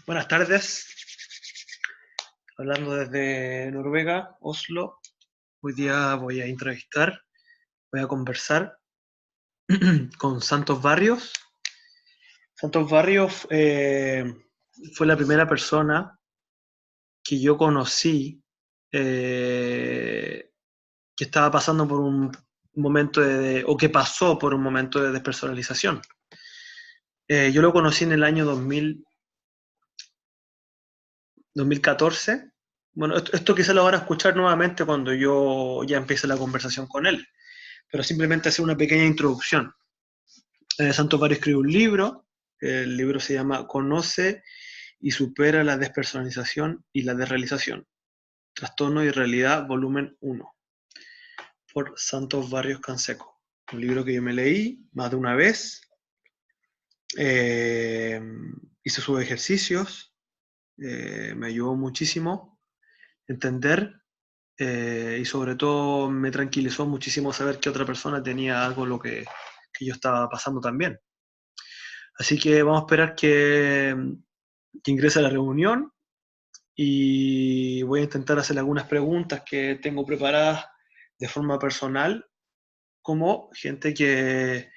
Buenas tardes, hablando desde Noruega, Oslo. Hoy día voy a entrevistar, voy a conversar con Santos Barrios. Santos Barrios fue la primera persona que yo conocí que estaba pasando por un momento o que pasó por un momento de despersonalización. Yo lo conocí en el año 2014. Bueno, esto quizá lo van a escuchar nuevamente cuando yo ya empiece la conversación con él, pero simplemente hacer una pequeña introducción. Santos Barrios escribió un libro, el libro se llama Conoce y supera la despersonalización y la desrealización, Trastorno y Realidad, volumen 1, por Santos Barrios Canseco. Un libro que yo me leí más de una vez, eh, hice sus ejercicios, me ayudó muchísimo a entender y sobre todo me tranquilizó muchísimo saber que otra persona tenía algo que yo estaba pasando también. Así que vamos a esperar que ingrese a la reunión y voy a intentar hacerle algunas preguntas que tengo preparadas de forma personal, como gente que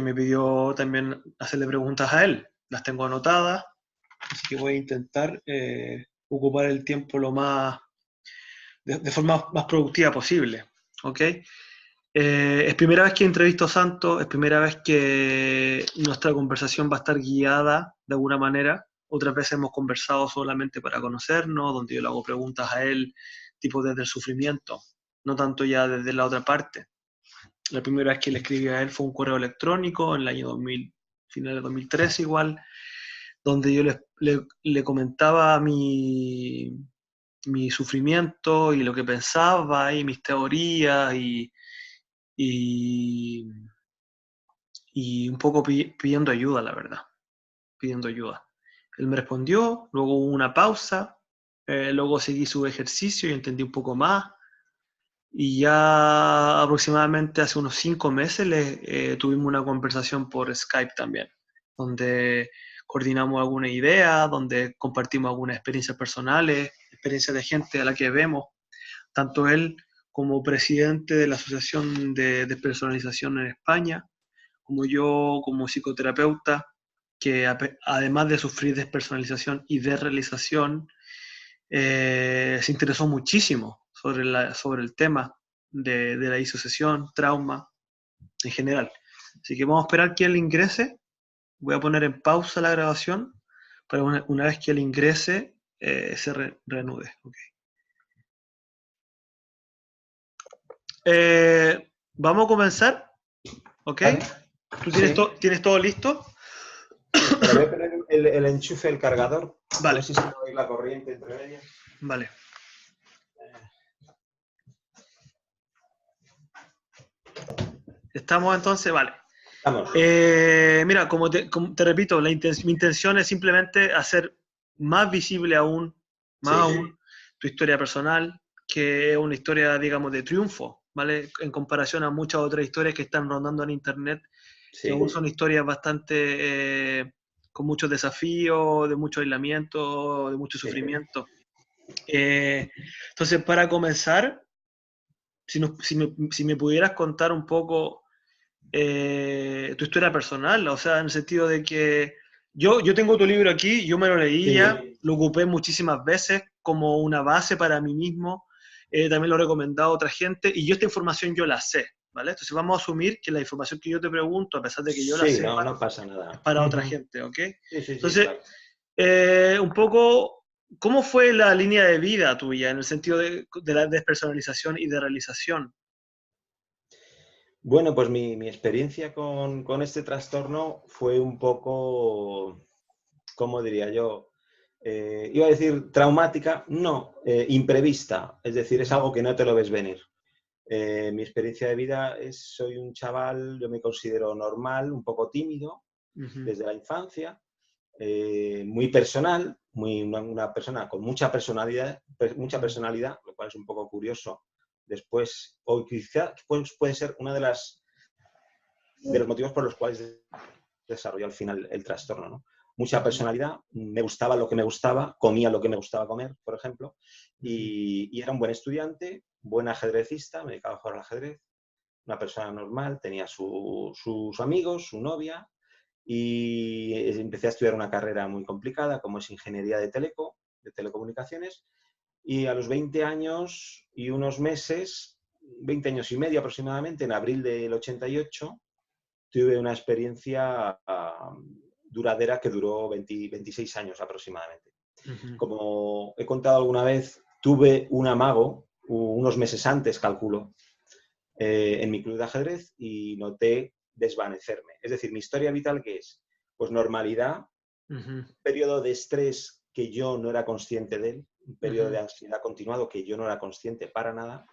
me pidió también hacerle preguntas a él. Las tengo anotadas, así que voy a intentar ocupar el tiempo de forma más productiva posible. ¿Ok? Es primera vez que entrevisto a Santos, es primera vez que nuestra conversación va a estar guiada de alguna manera. Otras veces hemos conversado solamente para conocernos, donde yo le hago preguntas a él, tipo desde el sufrimiento, no tanto ya desde la otra parte. La primera vez que le escribí a él fue un correo electrónico en el año 2000, final de 2013 igual, donde yo le comentaba mi sufrimiento y lo que pensaba y mis teorías y, y un poco pidiendo ayuda, la verdad, pidiendo ayuda. Él me respondió, luego hubo una pausa, luego seguí su ejercicio y entendí un poco más. Y ya aproximadamente hace unos 5 meses tuvimos una conversación por Skype también, donde coordinamos alguna idea, donde compartimos algunas experiencias personales, experiencias de gente a la que vemos, tanto él como presidente de la Asociación de Despersonalización en España, como yo como psicoterapeuta, que además de sufrir despersonalización y desrealización, se interesó muchísimo sobre el tema de la disociación, trauma en general. Así que vamos a esperar que él ingrese. Voy a poner en pausa la grabación para una vez que él ingrese se reanude. Okay. Vamos a comenzar. ¿Ok? Vale. ¿Tú Sí. tienes todo listo? Pero voy a poner el enchufe del cargador. A ver Vale, si se me va a ir la corriente entre medias. vale. Estamos entonces, vale. Vamos. Mira, como te repito, mi intención es simplemente hacer más visible aún, más Sí. aún, tu historia personal, que es una historia, digamos, de triunfo, ¿vale? En comparación a muchas otras historias que están rondando en Internet, que Sí. aún son historias bastante con muchos desafíos, de mucho aislamiento, de mucho Sí. sufrimiento. Entonces, para comenzar, si me pudieras contar un poco tu historia personal, o sea, en el sentido de que yo tengo tu libro aquí, yo me lo leí Sí. ya, lo ocupé muchísimas veces como una base para mí mismo, también lo he recomendado a otra gente y yo esta información yo la sé, ¿vale? Entonces vamos a asumir que la información que yo te pregunto, a pesar de que yo la Sí, no, sepa, no pasa es nada. para otra Ujú. gente, ¿ok? Sí, sí, sí, Entonces, claro. un poco, ¿cómo fue la línea de vida tuya en el sentido de la despersonalización y de realización? Bueno, pues mi experiencia con este trastorno fue un poco, ¿cómo diría yo? Iba a decir traumática, no, imprevista. Es decir, es algo que no te lo ves venir. Mi experiencia de vida es, soy un chaval, yo me considero normal, un poco tímido Ujú. desde la infancia, muy personal, una persona con mucha personalidad, lo cual es un poco curioso. Después, o quizá puede ser una de los motivos por los cuales desarrolló al final el trastorno, ¿no? mucha personalidad, me gustaba lo que me gustaba, comía lo que me gustaba comer, por ejemplo, y era un buen estudiante, buen ajedrecista, me dedicaba a jugar al ajedrez, una persona normal, tenía sus amigos, su novia, y empecé a estudiar una carrera muy complicada, como es ingeniería de telecomunicaciones, y a los 20 años y unos meses, 20 años y medio aproximadamente, en abril del 88, tuve una experiencia duradera que duró 26 años aproximadamente. Como he contado alguna vez, tuve un amago unos meses antes, calculo, en mi club de ajedrez y noté desvanecerme. Es decir, mi historia vital, ¿qué es? Pues normalidad, un periodo de estrés que yo no era consciente de él, un periodo de ansiedad continuado que yo no era consciente para nada.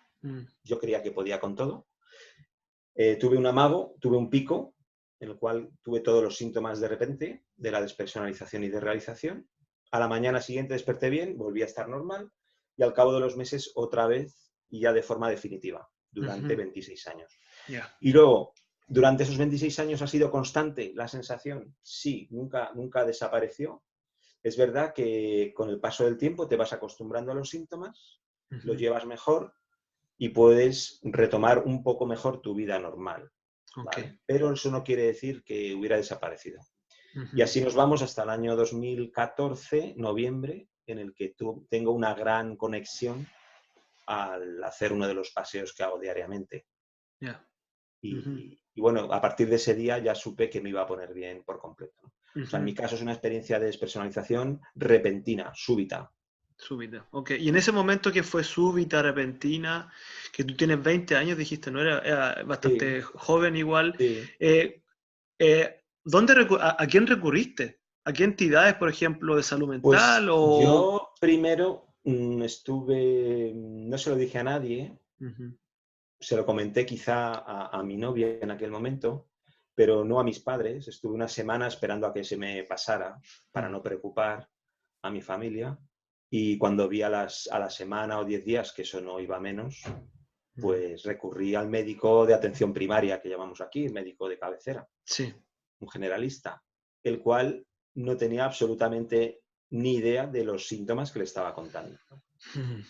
Yo creía que podía con todo. Tuve un amago, tuve un pico, en el cual tuve todos los síntomas de repente de la despersonalización y de realización. A la mañana siguiente desperté bien, volví a estar normal y al cabo de los meses otra vez y ya de forma definitiva, durante 26 años. Y luego, durante esos 26 años ha sido constante la sensación, sí, nunca desapareció. Es verdad que con el paso del tiempo te vas acostumbrando a los síntomas, los llevas mejor y puedes retomar un poco mejor tu vida normal. ¿Vale? Pero eso no quiere decir que hubiera desaparecido. Y así nos vamos hasta el año 2014, noviembre, en el que tengo una gran conexión al hacer uno de los paseos que hago diariamente. Y bueno, a partir de ese día ya supe que me iba a poner bien por completo, ¿no? O sea, en mi caso es una experiencia de despersonalización repentina, súbita. Súbita, ok. Y en ese momento que fue súbita, repentina, que tú tienes 20 años, dijiste, ¿no? Era bastante joven igual. Sí. ¿A quién recurriste? ¿A qué entidades, por ejemplo, de salud mental? Pues yo primero estuve, no se lo dije a nadie, se lo comenté quizá a mi novia en aquel momento, pero no a mis padres. Estuve una semana esperando a que se me pasara para no preocupar a mi familia. Y cuando vi a la semana o 10 días que eso no iba menos, pues recurrí al médico de atención primaria que llamamos aquí, el médico de cabecera, un generalista, el cual no tenía absolutamente ni idea de los síntomas que le estaba contando.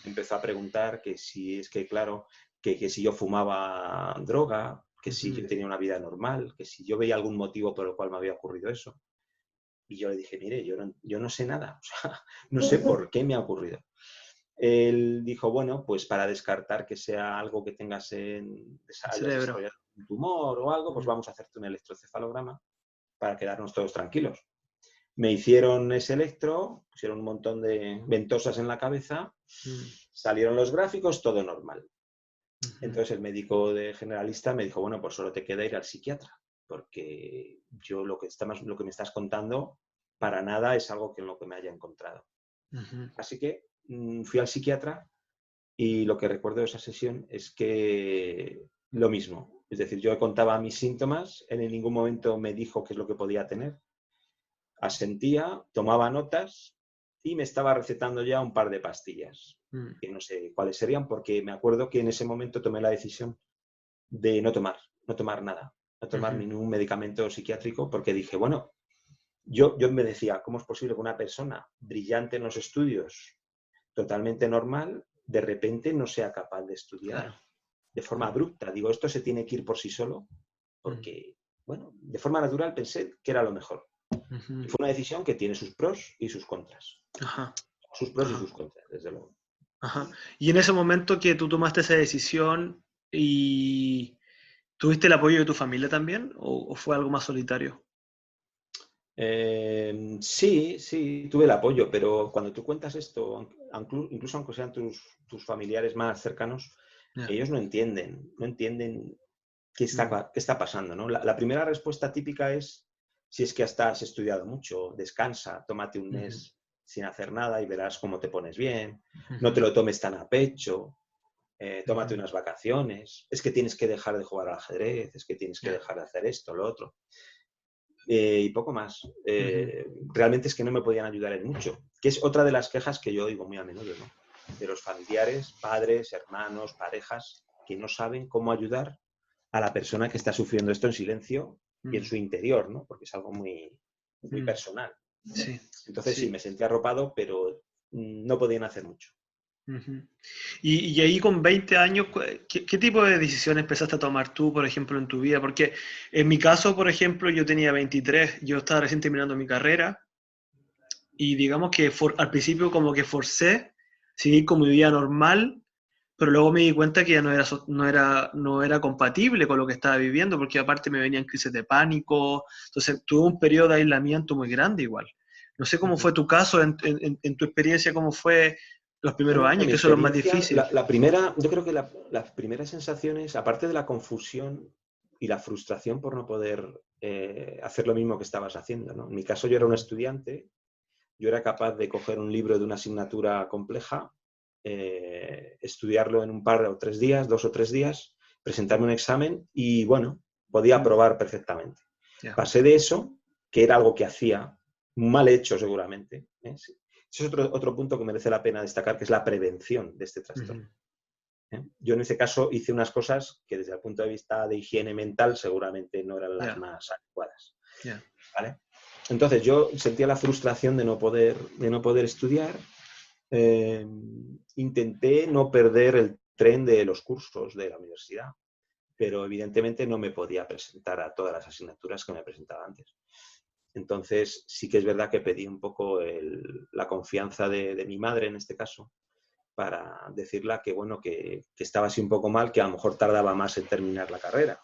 Empezó a preguntar que si es que, claro, que si yo fumaba droga, que si yo tenía una vida normal, que si yo veía algún motivo por el cual me había ocurrido eso. Y yo le dije, mire, yo no sé nada, o sea, no sé por qué me ha ocurrido. Él dijo, bueno, pues para descartar que sea algo que tengas hayas desarrollado un tumor o algo, pues vamos a hacerte un electrocefalograma para quedarnos todos tranquilos. Me hicieron ese electro, pusieron un montón de ventosas en la cabeza, salieron los gráficos, todo normal. Entonces el médico de generalista me dijo, bueno, pues solo te queda ir al psiquiatra, porque yo lo que me estás contando para nada es algo en lo que me haya encontrado. Así que fui al psiquiatra y lo que recuerdo de esa sesión es que lo mismo. Es decir, yo contaba mis síntomas, él en ningún momento me dijo qué es lo que podía tener. Asentía, tomaba notas y me estaba recetando ya un par de pastillas, que no sé cuáles serían, porque me acuerdo que en ese momento tomé la decisión de no tomar nada, no tomar ningún medicamento psiquiátrico, porque dije, bueno, yo me decía, ¿cómo es posible que una persona brillante en los estudios, totalmente normal, de repente no sea capaz de estudiar de forma abrupta? Digo, esto se tiene que ir por sí solo, porque, bueno, de forma natural pensé que era lo mejor. Y fue una decisión que tiene sus pros y sus contras. Sus pros y sus contras, desde luego. Y en ese momento que tú tomaste esa decisión, ¿y tuviste el apoyo de tu familia también? ¿O fue algo más solitario? Sí, tuve el apoyo, pero cuando tú cuentas esto, incluso aunque sean tus familiares más cercanos, ellos no entienden qué está pasando, ¿no? La primera respuesta típica es, si es que hasta has estudiado mucho, descansa, tómate un mes sin hacer nada y verás cómo te pones bien, no te lo tomes tan a pecho, tómate unas vacaciones, es que tienes que dejar de jugar al ajedrez, es que tienes que dejar de hacer esto, lo otro. Y poco más. Realmente es que no me podían ayudar en mucho, que es otra de las quejas que yo oigo muy a menudo, ¿no? De los familiares, padres, hermanos, parejas, que no saben cómo ayudar a la persona que está sufriendo esto en silencio y en su interior, ¿no? Porque es algo muy, muy personal. Sí, Entonces sí, sí. me sentía arropado, pero no podían hacer mucho. Ujú. Y ahí con 20 años, ¿qué tipo de decisiones empezaste a tomar tú, por ejemplo, en tu vida? Porque en mi caso, por ejemplo, yo tenía 23, yo estaba recién terminando mi carrera y digamos que al principio como que forcé seguir con mi vida normal, pero luego me di cuenta que ya no era compatible con lo que estaba viviendo, porque aparte me venían crisis de pánico, entonces tuve un periodo de aislamiento muy grande igual. No sé cómo fue tu caso, en tu experiencia, cómo fue los primeros Bueno, en años, mi que son los más experiencia, difíciles. la primera, yo creo que las primeras sensaciones, aparte de la confusión y la frustración por no poder hacer lo mismo que estabas haciendo, ¿no? En mi caso yo era un estudiante, yo era capaz de coger un libro de una asignatura compleja, estudiarlo en un par o 3 días, 2 o 3 días, presentarme un examen y, bueno, podía Mm, aprobar perfectamente. ya. Pasé de eso, que era algo que hacía, mal hecho seguramente. Sí. Ese es otro punto que merece la pena destacar, que es la prevención de este Ujú, trastorno. Yo en ese caso hice unas cosas que desde el punto de vista de higiene mental seguramente no eran las ya, más adecuadas. ya. ¿Vale? Entonces yo sentía la frustración de no poder estudiar. Eh, Intenté no perder el tren de los cursos de la universidad, pero evidentemente no me podía presentar a todas las asignaturas que me presentaba antes. Entonces sí que es verdad que pedí un poco la confianza de mi madre en este caso, para decirle que, bueno, que estaba así un poco mal, que a lo mejor tardaba más en terminar la carrera.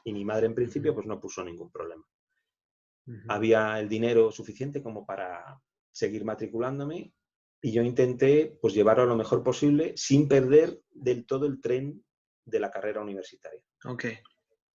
Y mi madre en Ujú, principio pues no puso ningún problema. ujú, Había el dinero suficiente como para seguir matriculándome y yo intenté pues llevarlo lo mejor posible sin perder del todo el tren de la carrera universitaria. ok.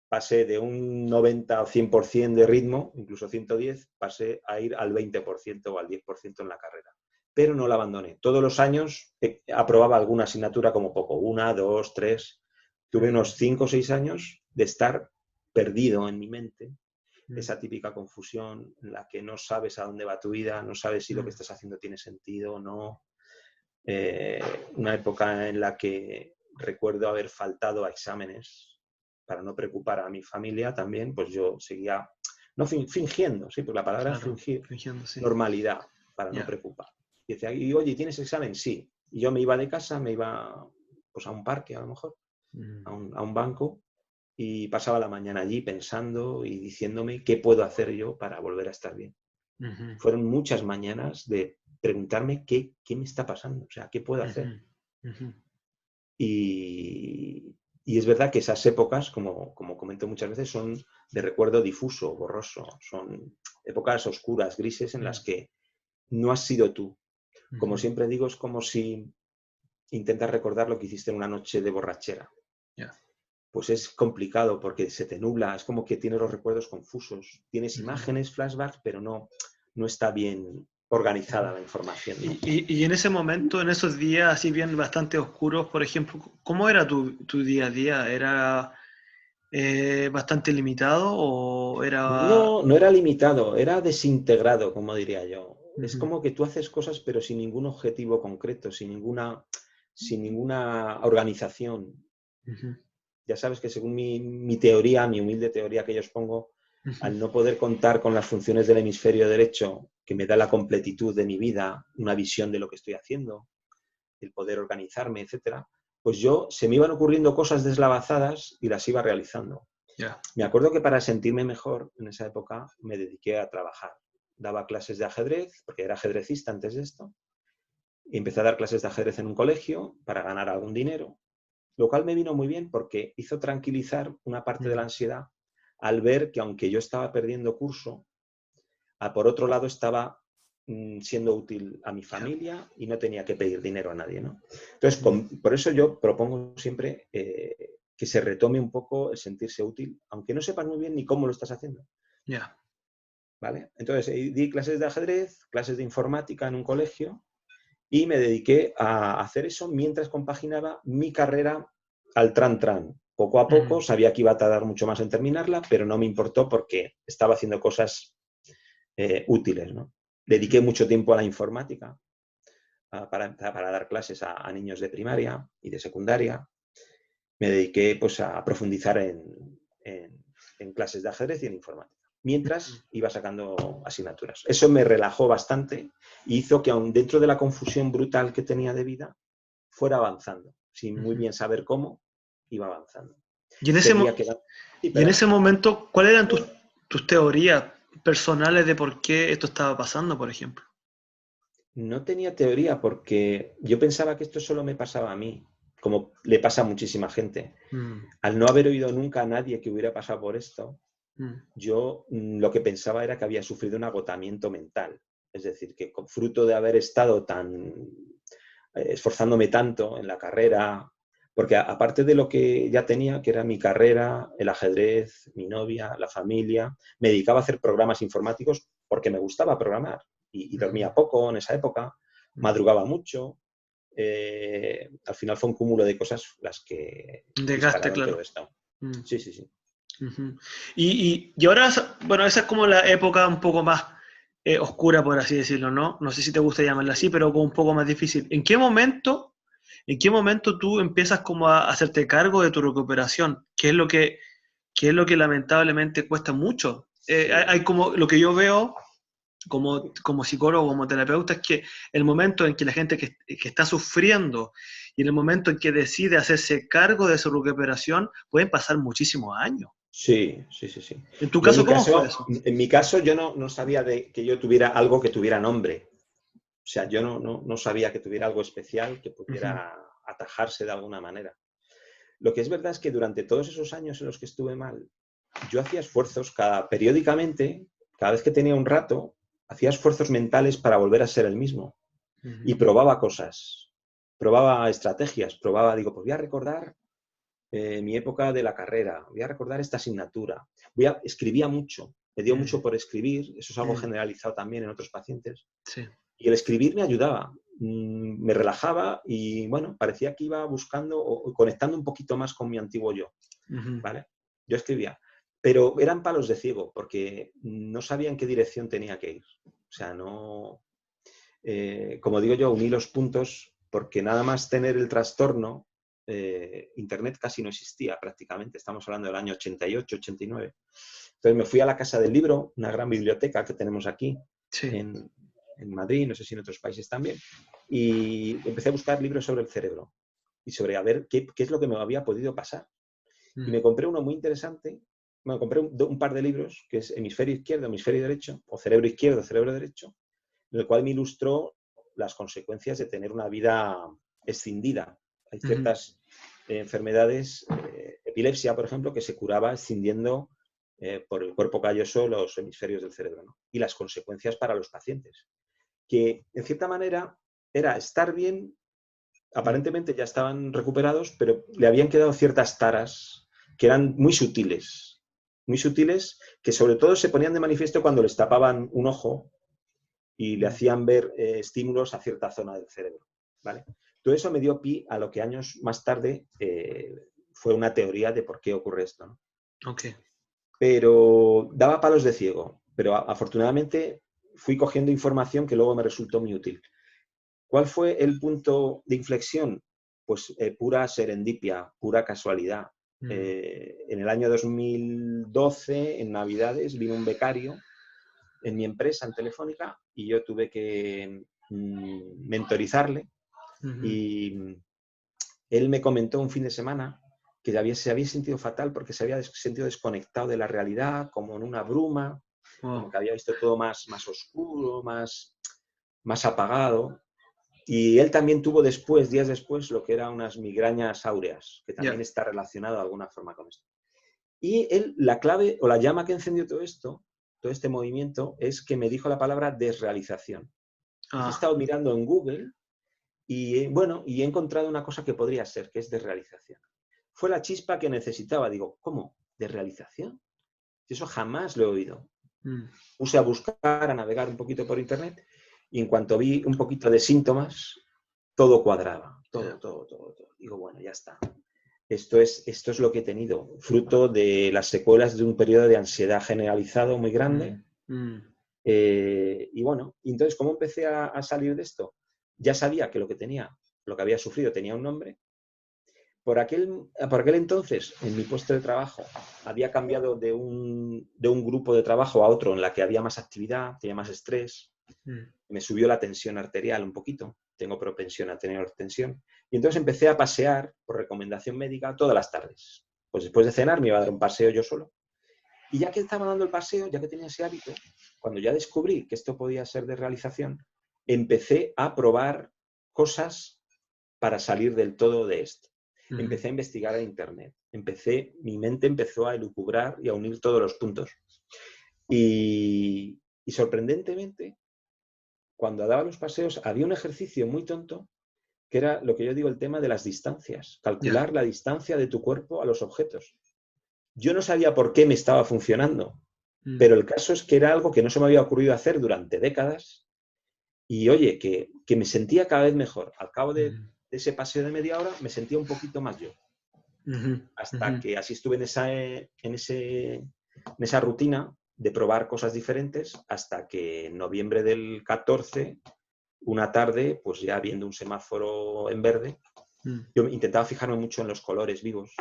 Pasé de un 90 o 100% de ritmo, incluso 110, pasé a ir al 20% o al 10% en la carrera. Pero no la abandoné. Todos los años aprobaba alguna asignatura como poco, 1, 2, 3. Tuve Ujú, unos 5 o 6 años de estar perdido en mi mente, mm, esa típica confusión en la que no sabes a dónde va tu vida, no sabes si lo que mm, estás haciendo tiene sentido o no. Eh, una época en la que recuerdo haber faltado a exámenes para no preocupar a mi familia también, pues yo seguía, no fingiendo, sí, pues la palabra es claro, fingir, fingiendo, sí. normalidad para no Ya. preocupar. Y decía, y oye, ¿tienes examen? Sí. Y yo me iba de casa, me iba pues a un parque a lo mejor, Mm, a un banco, y pasaba la mañana allí pensando y diciéndome qué puedo hacer yo para volver a estar bien. ujú, Fueron muchas mañanas de preguntarme qué me está pasando, o sea, qué puedo ujú, hacer. ujú, Y es verdad que esas épocas, como comento muchas veces, son de recuerdo difuso, borroso. Son épocas oscuras, grises, en las mm, que no has sido tú. Como ujú, siempre digo, es como si intentas recordar lo que hiciste en una noche de borrachera. ya. Pues es complicado porque se te nubla, es como que tienes los recuerdos confusos. Tienes Ujú, imágenes, flashbacks, pero no está bien ujú. organizada la información, ¿no? Y en ese momento, en esos días así bien bastante oscuros, por ejemplo, ¿cómo era tu día a día? ¿Era bastante limitado o era... No, no era limitado, era desintegrado, como diría yo. Es Ujú, como que tú haces cosas pero sin ningún objetivo concreto, sin ninguna organización. ujú, Ya sabes que según mi teoría, mi humilde teoría que yo expongo, ujú, al no poder contar con las funciones del hemisferio derecho, que me da la completitud de mi vida, una visión de lo que estoy haciendo, el poder organizarme, etcétera, pues se me iban ocurriendo cosas deslavazadas y las iba realizando. ya. Me acuerdo que para sentirme mejor en esa época me dediqué a trabajar. Daba clases de ajedrez, porque era ajedrecista antes de esto, y empecé a dar clases de ajedrez en un colegio para ganar algún dinero, lo cual me vino muy bien porque hizo tranquilizar una parte de la Mm, ansiedad al ver que aunque yo estaba perdiendo curso, por otro lado estaba siendo útil a mi ya. familia y no tenía que pedir dinero a nadie, ¿no? Entonces, Mm, por eso yo propongo siempre que se retome un poco el sentirse útil, aunque no sepas muy bien ni cómo lo estás haciendo. ya. ¿Vale? Entonces, di clases de ajedrez, clases de informática en un colegio y me dediqué a hacer eso mientras compaginaba mi carrera al tran. Poco a poco, Mm, sabía que iba a tardar mucho más en terminarla, pero no me importó porque estaba haciendo cosas útiles, ¿no? Dediqué ujú, mucho tiempo a la informática para dar clases a niños de primaria y de secundaria. Me dediqué pues, a profundizar en clases de ajedrez y en informática. mientras iba sacando asignaturas. Eso me relajó bastante y hizo que, aun dentro de la confusión brutal que tenía de vida, fuera avanzando. Sin muy bien saber cómo, iba avanzando. Y en ese, Seguía quedando... Sí, y en perdona. ese momento, ¿cuáles eran tus teorías personales de por qué esto estaba pasando, por ejemplo? No tenía teoría porque yo pensaba que esto solo me pasaba a mí, como le pasa a muchísima gente. Mm, Al no haber oído nunca a nadie que hubiera pasado por esto, mm, yo lo que pensaba era que había sufrido un agotamiento mental. Es decir, que fruto de haber estado esforzándome tanto en la carrera, porque aparte de lo que ya tenía, que era mi carrera, el ajedrez, mi novia, la familia, me dedicaba a hacer programas informáticos porque me gustaba programar y dormía poco en esa época, madrugaba mucho. Al final fue un cúmulo de cosas las que Desgaste, dispararon claro. todo esto. Mm. Sí, sí, sí. Ujú. Y ahora, bueno, esa es como la época un poco más oscura, por así decirlo, ¿no? No sé si te gusta llamarla así, pero como un poco más difícil. ¿En qué momento tú empiezas como a hacerte cargo de tu recuperación? ¿Qué es lo que lamentablemente cuesta mucho? Hay Sí. como, lo que yo veo como psicólogo, como terapeuta, es que el momento en que la gente que está sufriendo y en el momento en que decide hacerse cargo de su recuperación, pueden pasar muchísimos años. Sí, sí, sí, sí. En tu Yo caso, ¿cómo fue eso? en mi caso, yo no sabía que yo tuviera algo que tuviera nombre. O sea, yo no sabía que tuviera algo especial que Ujú, pudiera atajarse de alguna manera. Lo que es verdad es que durante todos esos años en los que estuve mal, yo hacía esfuerzos periódicamente, cada vez que tenía un rato, hacía esfuerzos mentales para volver a ser el mismo. Y ujú, probaba cosas, probaba estrategias, digo, pues voy a recordar mi época de la carrera, voy a recordar esta asignatura, escribía mucho, me dio mucho mm, por escribir, eso es algo mm, generalizado también en otros pacientes, sí. y el escribir me ayudaba, me relajaba y bueno, parecía que iba buscando o conectando un poquito más con mi antiguo yo, Ujú, ¿vale? Yo escribía, pero eran palos de ciego porque no sabía en qué dirección tenía que ir. O sea, no, como digo yo, uní los puntos porque nada más tener el trastorno, Internet casi no existía prácticamente, estamos hablando del año 88, 89. Entonces me fui a la Casa del Libro, una gran biblioteca que tenemos aquí sí. en Madrid, no sé si en otros países también, y empecé a buscar libros sobre el cerebro y sobre a ver qué es lo que me había podido pasar. Y Mm, me compré uno muy interesante, me compré un par de libros, que es Hemisferio Izquierdo, Hemisferio Derecho, o Cerebro Izquierdo, Cerebro Derecho, en el cual me ilustró las consecuencias de tener una vida escindida. Hay ujú, ciertas enfermedades, epilepsia, por ejemplo, que se curaba escindiendo por el cuerpo calloso los hemisferios del cerebro, ¿no? Y las consecuencias para los pacientes. Que, en cierta manera, era estar bien, mm, aparentemente ya estaban recuperados, pero le habían quedado ciertas taras que eran muy sutiles, que sobre todo se ponían de manifiesto cuando les tapaban un ojo y le mm. hacían ver estímulos a cierta zona del cerebro. ¿Vale? Todo eso me dio pie a lo que años más tarde fue una teoría de por qué ocurre esto, ¿no? Ok. Pero daba palos de ciego, pero afortunadamente fui cogiendo información que luego me resultó muy útil. ¿Cuál fue el punto de inflexión? Pues pura serendipia, pura casualidad. Mm, En el año 2012, en Navidades, vino un becario en mi empresa, en Telefónica, y yo tuve que mentorizarle. ujú, Y él me comentó un fin de semana que se había sentido fatal porque se había sentido desconectado de la realidad, como en una bruma, como wow, que había visto todo más oscuro, más apagado. Y él también tuvo después, días después, lo que eran unas migrañas áureas, que también ya. está relacionado de alguna forma con esto. Y él, la clave o la llama que encendió todo esto, todo este movimiento, es que me dijo la palabra desrealización. Entonces he Ah, estado mirando en Google y, bueno, y he encontrado una cosa que podría ser, que es desrealización. Fue la chispa que necesitaba. Digo, ¿cómo? ¿Desrealización? Eso jamás lo he oído. mm, Puse a buscar, a navegar un poquito por internet y en cuanto vi un poquito de síntomas, todo cuadraba, ya. todo. Digo, bueno, ya está. Esto es lo que he tenido, fruto de las secuelas de un periodo de ansiedad generalizado muy grande. Mm, mm, Y bueno, y entonces, ¿cómo empecé a salir de esto? Ya sabía que lo que había sufrido tenía un nombre, por aquel entonces, en mi puesto de trabajo, había cambiado de un grupo de trabajo a otro en la que había más actividad, tenía más estrés, me subió la tensión arterial un poquito, tengo propensión a tener tensión, y entonces empecé a pasear por recomendación médica todas las tardes. Pues después de cenar me iba a dar un paseo yo solo. Y ya que estaba dando el paseo, ya que tenía ese hábito, cuando ya descubrí que esto podía ser de realización, empecé a probar cosas para salir del todo de esto. Empecé a investigar en internet. Mi mente empezó a elucubrar y a unir todos los puntos. Y sorprendentemente, cuando daba los paseos, había un ejercicio muy tonto que era lo que yo digo, el tema de las distancias. Calcular la distancia de tu cuerpo a los objetos. Yo no sabía por qué me estaba funcionando, pero el caso es que era algo que no se me había ocurrido hacer durante décadas y, oye, que me sentía cada vez mejor. Al cabo de ese paseo de media hora me sentía un poquito más yo. Hasta que así estuve en esa rutina de probar cosas diferentes hasta que en noviembre del 14, una tarde, pues ya viendo un semáforo en verde, yo intentaba fijarme mucho en los colores vivos,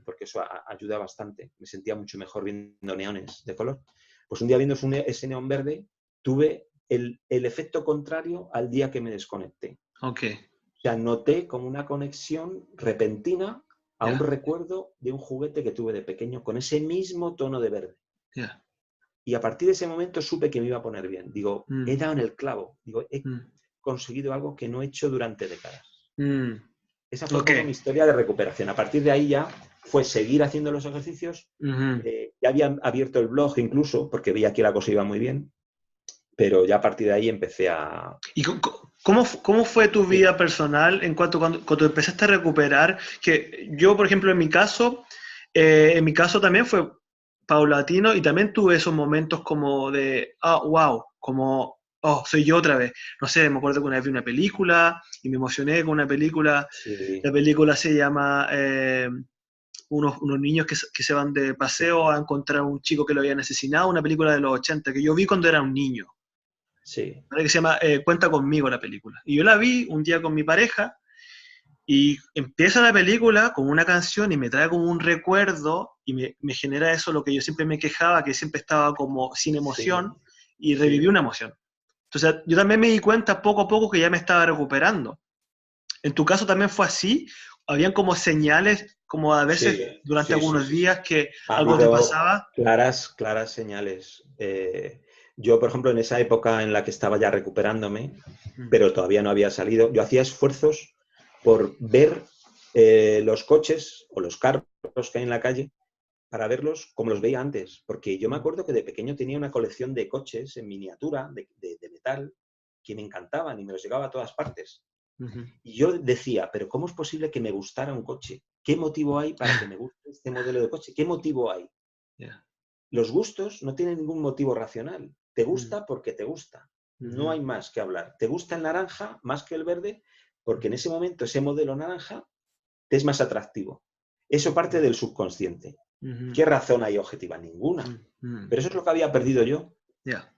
porque eso ayuda bastante. Me sentía mucho mejor viendo neones de color. Pues un día viendo ese neón verde, tuve el efecto contrario al día que me desconecté. Okay. O sea, noté como una conexión repentina a un recuerdo de un juguete que tuve de pequeño con ese mismo tono de verde. Y a partir de ese momento supe que me iba a poner bien. Digo, he dado en el clavo. Digo, he conseguido algo que no he hecho durante décadas. Esa fue un poco mi historia de recuperación. A partir de ahí ya fue seguir haciendo los ejercicios. Ya había abierto el blog incluso, porque veía que la cosa iba muy bien. Pero ya a partir de ahí empecé a... ¿Y cómo fue tu vida personal en cuanto cuando empezaste a recuperar? Que yo, por ejemplo, en mi caso también fue paulatino y también tuve esos momentos como de, wow, como, soy yo otra vez. No sé, me acuerdo que una vez vi una película y me emocioné con una película. Sí. La película se llama unos niños que se van de paseo a encontrar a un chico que lo habían asesinado, una película de los 80 que yo vi cuando era un niño. Sí. Que se llama Cuenta conmigo la película. Y yo la vi un día con mi pareja y empieza la película con una canción y me trae como un recuerdo y me genera eso lo que yo siempre me quejaba, que siempre estaba como sin emoción y reviví una emoción. Entonces yo también me di cuenta poco a poco que ya me estaba recuperando. ¿En tu caso también fue así? ¿Habían como señales, como a veces durante algunos días que algo te pasaba? Claras señales. Yo, por ejemplo, en esa época en la que estaba ya recuperándome, pero todavía no había salido, yo hacía esfuerzos por ver los coches o los carros que hay en la calle para verlos como los veía antes. Porque yo me acuerdo que de pequeño tenía una colección de coches en miniatura, de metal, que me encantaban y me los llevaba a todas partes. Y yo decía, pero ¿cómo es posible que me gustara un coche? ¿Qué motivo hay para que me guste este modelo de coche? ¿Qué motivo hay? Los gustos no tienen ningún motivo racional. Te gusta porque te gusta. No hay más que hablar. ¿Te gusta el naranja más que el verde? Porque en ese momento ese modelo naranja te es más atractivo. Eso parte del subconsciente. ¿Qué razón hay objetiva? Ninguna. Pero eso es lo que había perdido yo.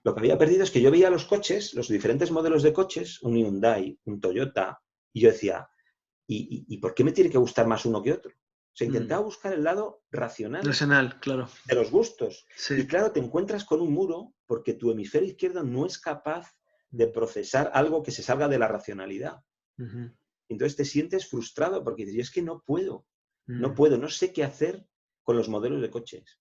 Lo que había perdido es que yo veía los coches, los diferentes modelos de coches, un Hyundai, un Toyota, y yo decía, ¿y por qué me tiene que gustar más uno que otro? O sea, intentaba buscar el lado racional Claro. de los gustos. Sí. Y claro, te encuentras con un muro porque tu hemisferio izquierdo no es capaz de procesar algo que se salga de la racionalidad. Entonces te sientes frustrado porque dices, es que no puedo, no sé qué hacer con los modelos de coches.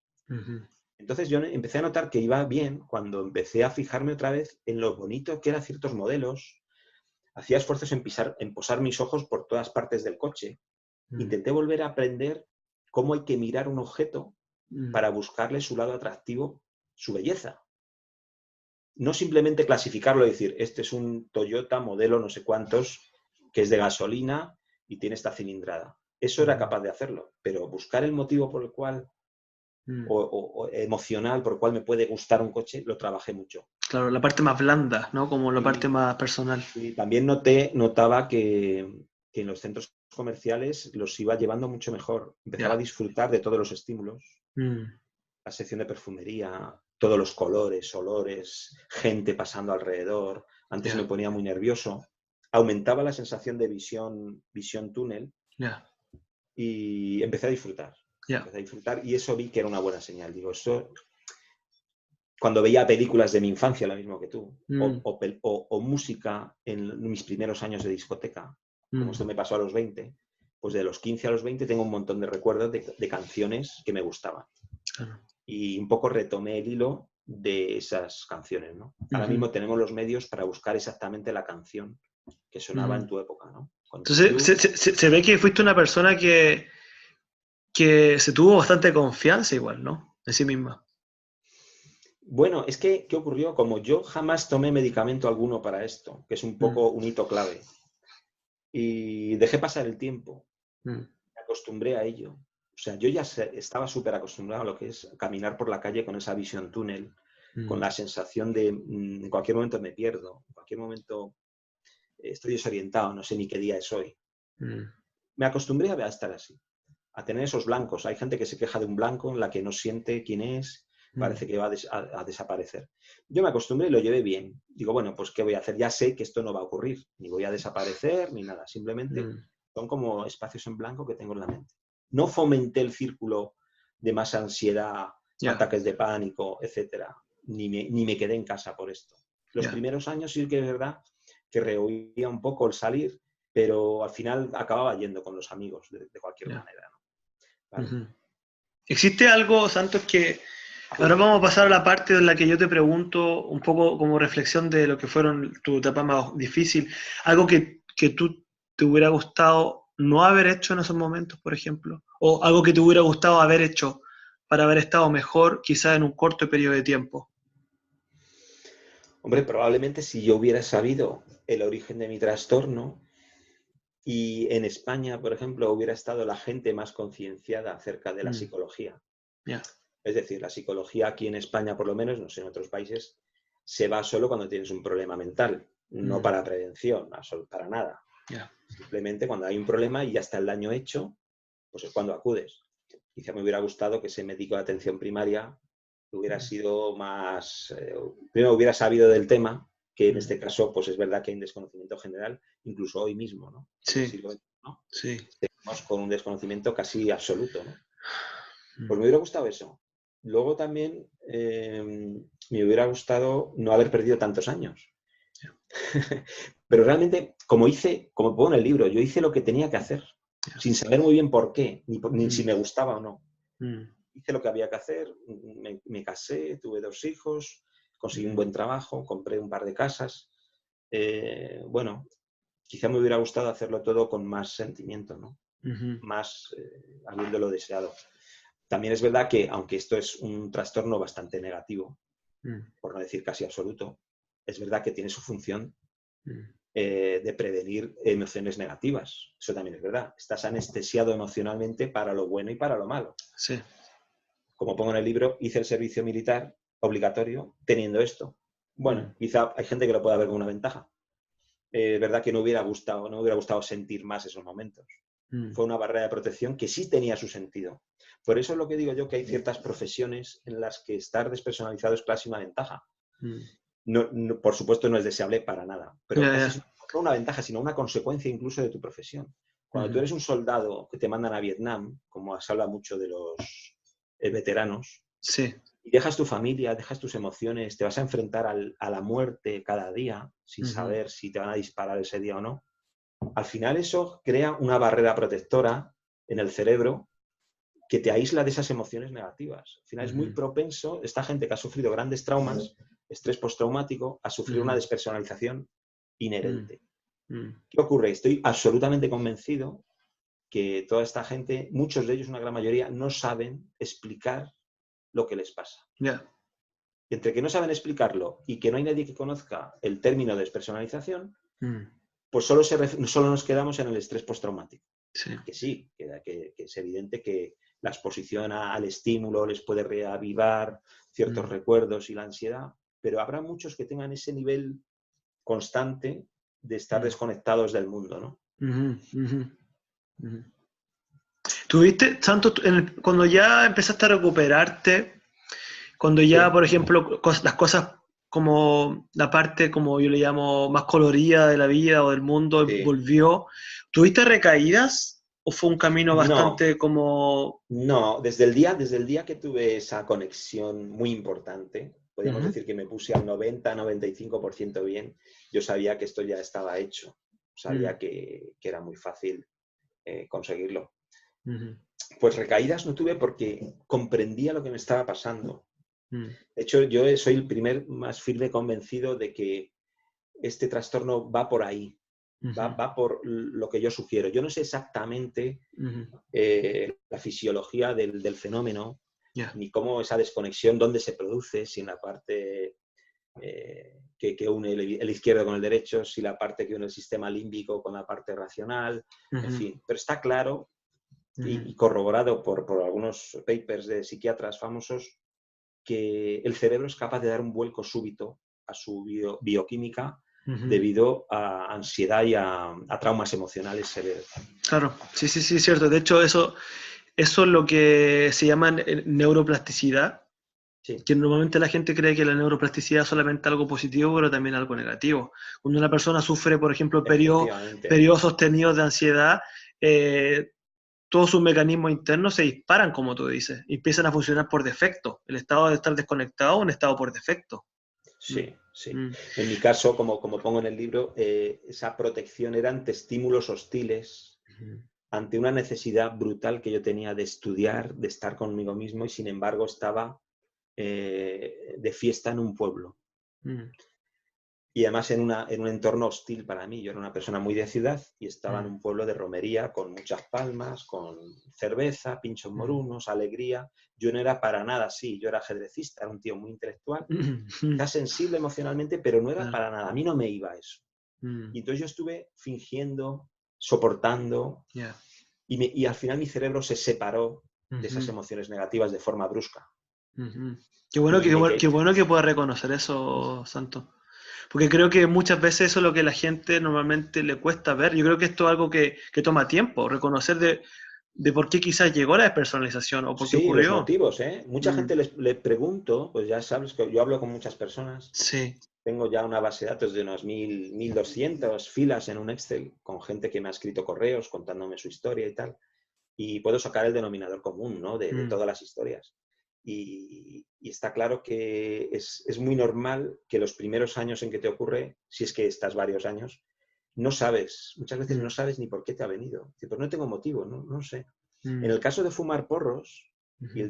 Entonces yo empecé a notar que iba bien cuando empecé a fijarme otra vez en lo bonito que eran ciertos modelos. Hacía esfuerzos en posar mis ojos por todas partes del coche. Intenté volver a aprender cómo hay que mirar un objeto para buscarle su lado atractivo, su belleza. No simplemente clasificarlo y decir, este es un Toyota modelo no sé cuántos, que es de gasolina y tiene esta cilindrada. Eso era capaz de hacerlo, pero buscar el motivo por el cual o emocional por el cual me puede gustar un coche, lo trabajé mucho. Claro, la parte más blanda, ¿no? Como la parte más personal. Y también notaba que en los centros comerciales los iba llevando mucho mejor. Empezaba a disfrutar de todos los estímulos. La sección de perfumería, todos los colores, olores, gente pasando alrededor. Antes me ponía muy nervioso. Aumentaba la sensación de visión túnel. y empecé a disfrutar. Ya. Empecé a disfrutar y eso vi que era una buena señal. Digo, eso, cuando veía películas de mi infancia, lo mismo que tú, o música en mis primeros años de discoteca, como esto me pasó a los 20, pues de los 15 a los 20 tengo un montón de recuerdos de canciones que me gustaban. Claro. Y un poco retomé el hilo de esas canciones, ¿no? Ahora mismo tenemos los medios para buscar exactamente la canción que sonaba en tu época, ¿no? Entonces, se ve que fuiste una persona que se tuvo bastante confianza igual, ¿no? En sí misma. Bueno, es que, ¿qué ocurrió? Como yo jamás tomé medicamento alguno para esto, que es un poco un hito clave, y dejé pasar el tiempo, me acostumbré a ello. O sea, yo ya estaba súper acostumbrado a lo que es caminar por la calle con esa visión túnel, con la sensación de en cualquier momento me pierdo, en cualquier momento estoy desorientado, no sé ni qué día es hoy. Me acostumbré a estar así, a tener esos blancos. Hay gente que se queja de un blanco en la que no siente quién es, parece que va a desaparecer. Yo me acostumbré y lo llevé bien. Digo, bueno, pues ¿qué voy a hacer? Ya sé que esto no va a ocurrir, ni voy a desaparecer, ni nada. Simplemente son como espacios en blanco que tengo en la mente. No fomenté el círculo de más ansiedad, ataques de pánico, etcétera. Ni me quedé en casa por esto. Los primeros años sí que es verdad que rehuía un poco el salir, pero al final acababa yendo con los amigos de cualquier manera, ¿no? ¿Vale? ¿Existe algo, Santos, que ahora vamos a pasar a la parte en la que yo te pregunto un poco como reflexión de lo que fueron tu etapa más difícil, algo que tú te hubiera gustado no haber hecho en esos momentos, por ejemplo, o algo que te hubiera gustado haber hecho para haber estado mejor, quizás en un corto periodo de tiempo? Hombre, probablemente si yo hubiera sabido el origen de mi trastorno y en España, por ejemplo, hubiera estado la gente más concienciada acerca de la psicología. Es decir, la psicología aquí en España, por lo menos, no sé, en otros países, se va solo cuando tienes un problema mental, no para prevención, para nada. Simplemente cuando hay un problema y ya está el daño hecho, pues es cuando acudes. Quizá me hubiera gustado que ese médico de atención primaria hubiera sido más... primero hubiera sabido del tema, que en este caso, pues es verdad que hay un desconocimiento general, incluso hoy mismo, ¿no? Sí, ¿no? sí. Estamos con un desconocimiento casi absoluto, ¿no? Pues me hubiera gustado eso. Luego también me hubiera gustado no haber perdido tantos años. Pero realmente, como pongo en el libro, yo hice lo que tenía que hacer, sin saber muy bien por qué, ni si me gustaba o no. Hice lo que había que hacer, me casé, tuve 2 hijos, conseguí un buen trabajo, compré un par de casas. Bueno, quizá me hubiera gustado hacerlo todo con más sentimiento, ¿no? Más habiéndolo deseado. También es verdad que, aunque esto es un trastorno bastante negativo, por no decir casi absoluto, es verdad que tiene su función de prevenir emociones negativas. Eso también es verdad. Estás anestesiado emocionalmente para lo bueno y para lo malo. Sí. Como pongo en el libro, hice el servicio militar obligatorio teniendo esto. Bueno, quizá hay gente que lo pueda ver como una ventaja. Es verdad que no me hubiera gustado sentir más esos momentos. Fue una barrera de protección que sí tenía su sentido. Por eso es lo que digo yo, que hay ciertas profesiones en las que estar despersonalizado es casi una ventaja. No, por supuesto no es deseable para nada, pero casi no una ventaja, sino una consecuencia incluso de tu profesión. Cuando tú eres un soldado que te mandan a Vietnam, como se habla mucho de los veteranos, y dejas tu familia, dejas tus emociones, te vas a enfrentar a la muerte cada día sin saber si te van a disparar ese día o no, al final eso crea una barrera protectora en el cerebro que te aísla de esas emociones negativas. Al final es muy propenso, esta gente que ha sufrido grandes traumas, estrés postraumático, a sufrir una despersonalización inherente. ¿Qué ocurre? Estoy absolutamente convencido que toda esta gente, muchos de ellos, una gran mayoría, no saben explicar lo que les pasa. Y entre que no saben explicarlo y que no hay nadie que conozca el término de despersonalización, pues solo nos quedamos en el estrés postraumático. Que sí, que es evidente que la exposición al estímulo les puede reavivar ciertos recuerdos y la ansiedad, pero habrá muchos que tengan ese nivel constante de estar desconectados del mundo, ¿no? ¿Tuviste, Santos, cuando ya empezaste a recuperarte, cuando ya, por ejemplo, las cosas como la parte, como yo le llamo, más colorida de la vida o del mundo volvió, ¿tuviste recaídas? ¿O fue un camino No, bastante como... no, desde el día que tuve esa conexión muy importante, podríamos Ujú, decir que me puse al 90-95% bien, yo sabía que esto ya estaba hecho, mm, sabía que era muy fácil conseguirlo. ujú, Pues recaídas no tuve porque comprendía lo que me estaba pasando. mm, De hecho, yo soy el primer más firme convencido de que este trastorno va por ahí, va, ujú, va por lo que yo sugiero. Yo no sé exactamente ujú. la fisiología del fenómeno, Ya. ni cómo esa desconexión, dónde se produce, si en la parte que une el izquierdo con el derecho, si la parte que une el sistema límbico con la parte racional, en Ujú, fin. Pero está claro ujú, y corroborado por algunos papers de psiquiatras famosos que el cerebro es capaz de dar un vuelco súbito a su bioquímica ujú. debido a ansiedad y a traumas emocionales severos. Claro, sí, sí, sí, cierto. De hecho, eso es lo que se llama neuroplasticidad, Sí, que normalmente la gente cree que la neuroplasticidad es solamente algo positivo, pero también algo negativo. Cuando una persona sufre, por ejemplo, efectivamente. periodos sostenidos de ansiedad, eh, todos sus mecanismos internos se disparan, como tú dices, y empiezan a funcionar por defecto. El estado de estar desconectado es un estado por defecto. Mm, Sí, sí. mm, En mi caso, como pongo en el libro, esa protección era ante estímulos hostiles, ujú, ante una necesidad brutal que yo tenía de estudiar, de estar conmigo mismo y sin embargo estaba de fiesta en un pueblo. mm, Y además en un entorno hostil para mí. Yo era una persona muy de ciudad y estaba en mm, un pueblo de romería con muchas palmas, con cerveza, pinchos mm, morunos, alegría. Yo no era para nada así. Yo era ajedrecista, era un tío muy intelectual, mm, quizás sensible emocionalmente, pero no era claro, para nada. A mí no me iba eso. mm, Y entonces yo estuve fingiendo, soportando, yeah, y al final mi cerebro se separó de esas ujú, emociones negativas de forma brusca. ujú. Y me Qué quedé, bueno que pueda reconocer eso, Santo. Porque creo que muchas veces eso es lo que a la gente normalmente le cuesta ver. Yo creo que esto es algo que toma tiempo, reconocer de por qué quizás llegó la despersonalización o por qué sí, los ocurrió. motivos, ¿eh? Mucha Mm, gente le pregunto, pues ya sabes que yo hablo con muchas personas, sí. tengo ya una base de datos de unos 1.200 filas en un Excel con gente que me ha escrito correos contándome su historia y tal, y puedo sacar el denominador común, ¿no? De Mm, todas las historias. Y está claro que es muy normal que los primeros años en que te ocurre, si es que estás varios años, no sabes, muchas veces no mm, sabes ni por qué te ha venido. Dices, pues no tengo motivo, no sé. En mm, el caso de fumar porros, y ujú, el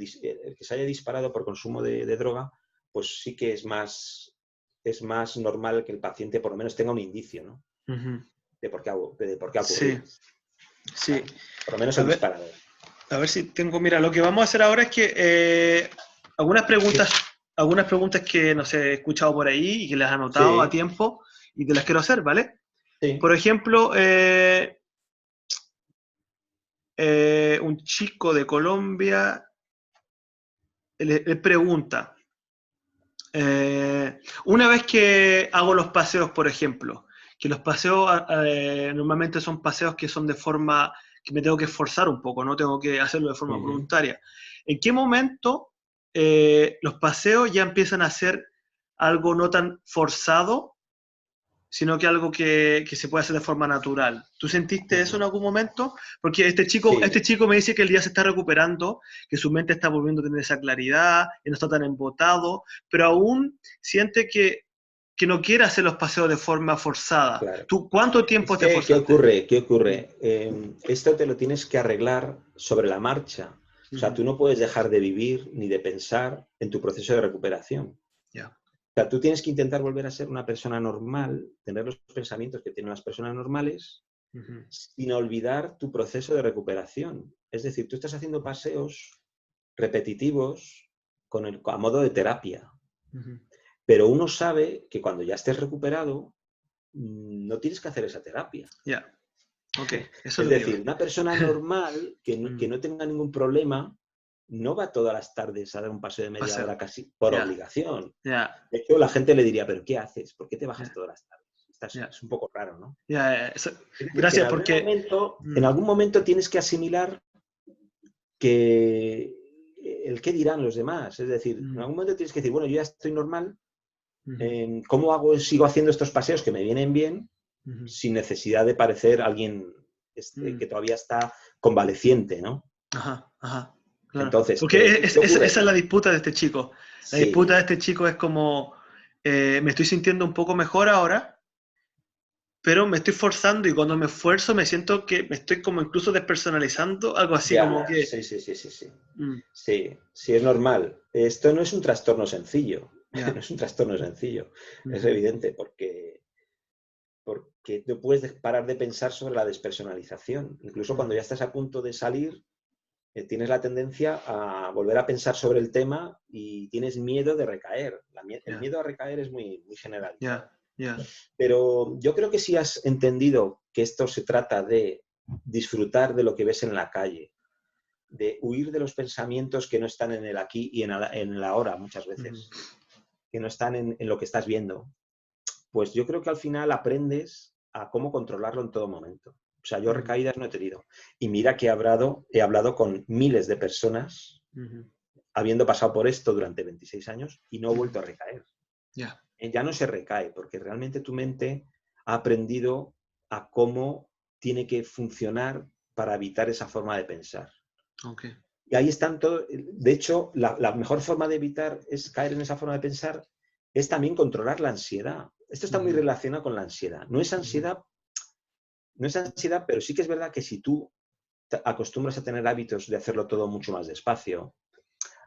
que se haya disparado por consumo de droga, pues sí que es más normal que el paciente por lo menos tenga un indicio, ¿no? ujú. De por qué ha Sí, ocurrido. sí. ¿Vale? Por lo menos A el ver, disparador. a ver si tengo. Mira, lo que vamos a hacer ahora es que algunas preguntas, algunas preguntas que no sé, he escuchado por ahí y que las he anotado a Sí, tiempo y te las quiero hacer, ¿vale? sí, Por ejemplo, un chico de Colombia le pregunta, una vez que hago los paseos, por ejemplo, que los paseos normalmente son paseos que son de forma que me tengo que esforzar un poco, no tengo que hacerlo de forma ujú, voluntaria. ¿En qué momento los paseos ya empiezan a ser algo no tan forzado, sino que algo que se puede hacer de forma natural? ¿Tú sentiste eso en ujú. algún momento? Porque este Sí, chico me dice que el día se está recuperando, que su mente está volviendo a tener esa claridad, que no está tan embotado, pero aún siente que no quiere hacer los paseos de forma forzada. claro. ¿Tú cuánto Es tiempo te que, ¿qué esforzaste? ocurre? ¿Qué Mm, ocurre? Esto te lo tienes que arreglar sobre la marcha. O sea, ujú, tú no puedes dejar de vivir ni de pensar en tu proceso de recuperación. ya, O sea, tú tienes que intentar volver a ser una persona normal, tener los pensamientos que tienen las personas normales, ujú, sin olvidar tu proceso de recuperación. Es decir, tú estás haciendo paseos repetitivos a modo de terapia, ujú, pero uno sabe que cuando ya estés recuperado, no tienes que hacer esa terapia. ya, ok, eso es Es lo que iba. decir, una persona normal que Mm, no tenga ningún problema no va todas las tardes a dar un paseo de media paseo, hora casi por ya, obligación. ya, De hecho, la gente le diría, ¿pero qué haces? ¿Por qué te bajas ya, todas las tardes? ya, Es un poco raro, ¿no? ya, Es decir, que gracias porque... en mm, algún momento tienes que asimilar que el qué dirán los demás. Es decir, en mm, algún momento tienes que decir, bueno, yo ya estoy normal, ujú, ¿cómo sigo haciendo estos paseos que me vienen bien ujú, sin necesidad de parecer alguien mm, que todavía está convaleciente, ¿no? Ajá, ajá, claro. Entonces, Porque ¿qué ocurre? esa es la disputa de este chico. La disputa Sí, de este chico es como, me estoy sintiendo un poco mejor ahora, pero me estoy forzando y cuando me esfuerzo me siento que me estoy como incluso despersonalizando, algo así como ya, que... sí, sí, sí, sí, sí. mm, Sí, sí, es normal. Esto no es un trastorno sencillo, no ya, es un trastorno sencillo, es ujú, evidente, porque no puedes parar de pensar sobre la despersonalización. Incluso cuando mm, ya estás a punto de salir, tienes la tendencia a volver a pensar sobre el tema y tienes miedo de recaer. El ya, miedo a recaer es muy, muy ya, generalizado. ya, Pero yo creo que si has entendido que esto se trata de disfrutar de lo que ves en la calle, de huir de los pensamientos que no están en el aquí y en el ahora muchas ujú, veces, que no están en lo que estás viendo, pues yo creo que al final aprendes a cómo controlarlo en todo momento. O sea, yo ujú, recaídas no he tenido. Y mira que he hablado con miles de personas ujú, habiendo pasado por esto durante 26 años y no he ujú, vuelto a recaer. ya, Ya no se recae porque realmente tu mente ha aprendido a cómo tiene que funcionar para evitar esa forma de pensar. ok, Y ahí están todos. De hecho, la mejor forma de evitar es caer en esa forma de pensar es también controlar la ansiedad. Esto está muy ujú, relacionado con la ansiedad. ujú, No es ansiedad, pero sí que es verdad que si tú te acostumbras a tener hábitos de hacerlo todo mucho más despacio,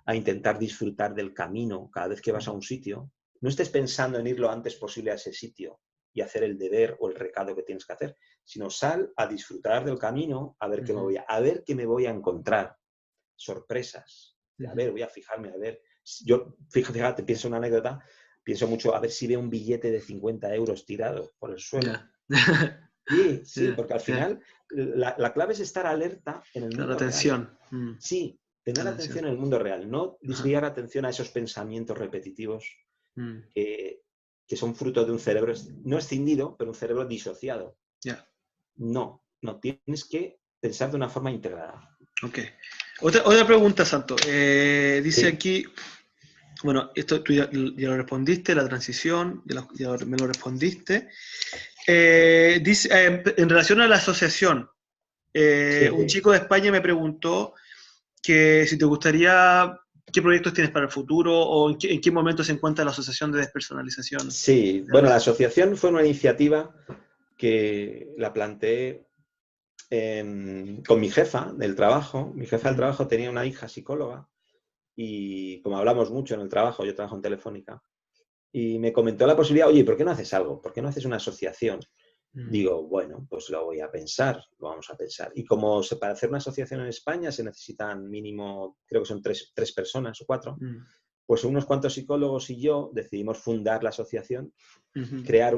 a intentar disfrutar del camino cada vez que vas a ujú, un sitio, no estés pensando en ir lo antes posible a ese sitio y hacer el deber o el recado que tienes que hacer, sino sal a disfrutar del camino, a ver qué me ujú, voy a encontrar, sorpresas. A ujú, ver, voy a fijarme, a ver. Yo, fíjate, pienso una anécdota, pienso mucho, a ver si veo un billete de 50 euros tirado por el suelo. ya, Sí, sí, ya, porque al ya, final la clave es estar alerta en el claro, mundo real. atención, Sí, tener atención atención, en el mundo real, no ajá, desviar atención a esos pensamientos repetitivos mm, que, que son fruto de un cerebro no escindido, pero un cerebro disociado. ya, No, no, tienes que pensar de una forma integrada. ok. Otra pregunta, Santo. Dice Sí, aquí, bueno, esto tú ya lo respondiste, la transición, me lo respondiste. Dice, en relación a la asociación, un sí, chico de España me preguntó que si te gustaría, qué proyectos tienes para el futuro o en qué momento se encuentra la asociación de despersonalización sí. de Bueno, la Andrés. asociación fue una iniciativa que la planteé con mi jefa del trabajo. Mi jefa del Mm, trabajo tenía una hija psicóloga y como hablamos mucho en el trabajo, yo trabajo en Telefónica, y me comentó la posibilidad, oye, ¿por qué no haces algo? ¿Por qué no haces una asociación? mm, Digo, bueno, pues lo voy a pensar, lo vamos a pensar. Y como para hacer una asociación en España se necesitan mínimo, creo que son tres personas o cuatro, mm, pues unos cuantos psicólogos y yo decidimos fundar la asociación, ujú, crear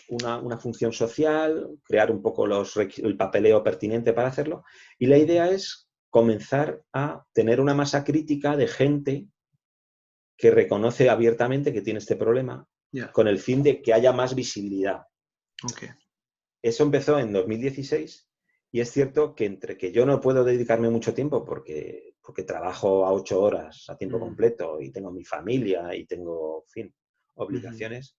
una función social, crear un poco el papeleo pertinente para hacerlo. Y la ujú, idea es comenzar a tener una masa crítica de gente que reconoce abiertamente que tiene este problema ya, con el fin de que haya más visibilidad. ok. Eso empezó en 2016 y es cierto que entre que yo no puedo dedicarme mucho tiempo porque trabajo a 8 horas a tiempo Mm, completo y tengo mi familia y tengo, en fin, ujú, obligaciones,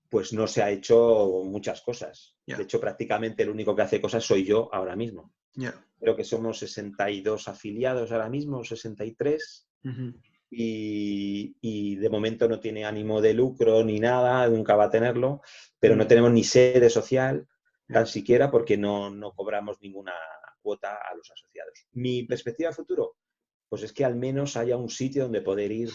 pues no se ha hecho muchas cosas. De ya, hecho, prácticamente el único que hace cosas soy yo ahora mismo. ya, Creo que somos 62 afiliados ahora mismo, 63, ujú, y de momento no tiene ánimo de lucro ni nada, nunca va a tenerlo, pero no mm, tenemos ni sede social, tan ya, siquiera porque no cobramos ninguna cuota a los asociados. Mi perspectiva de futuro, pues es que al menos haya un sitio donde poder ir,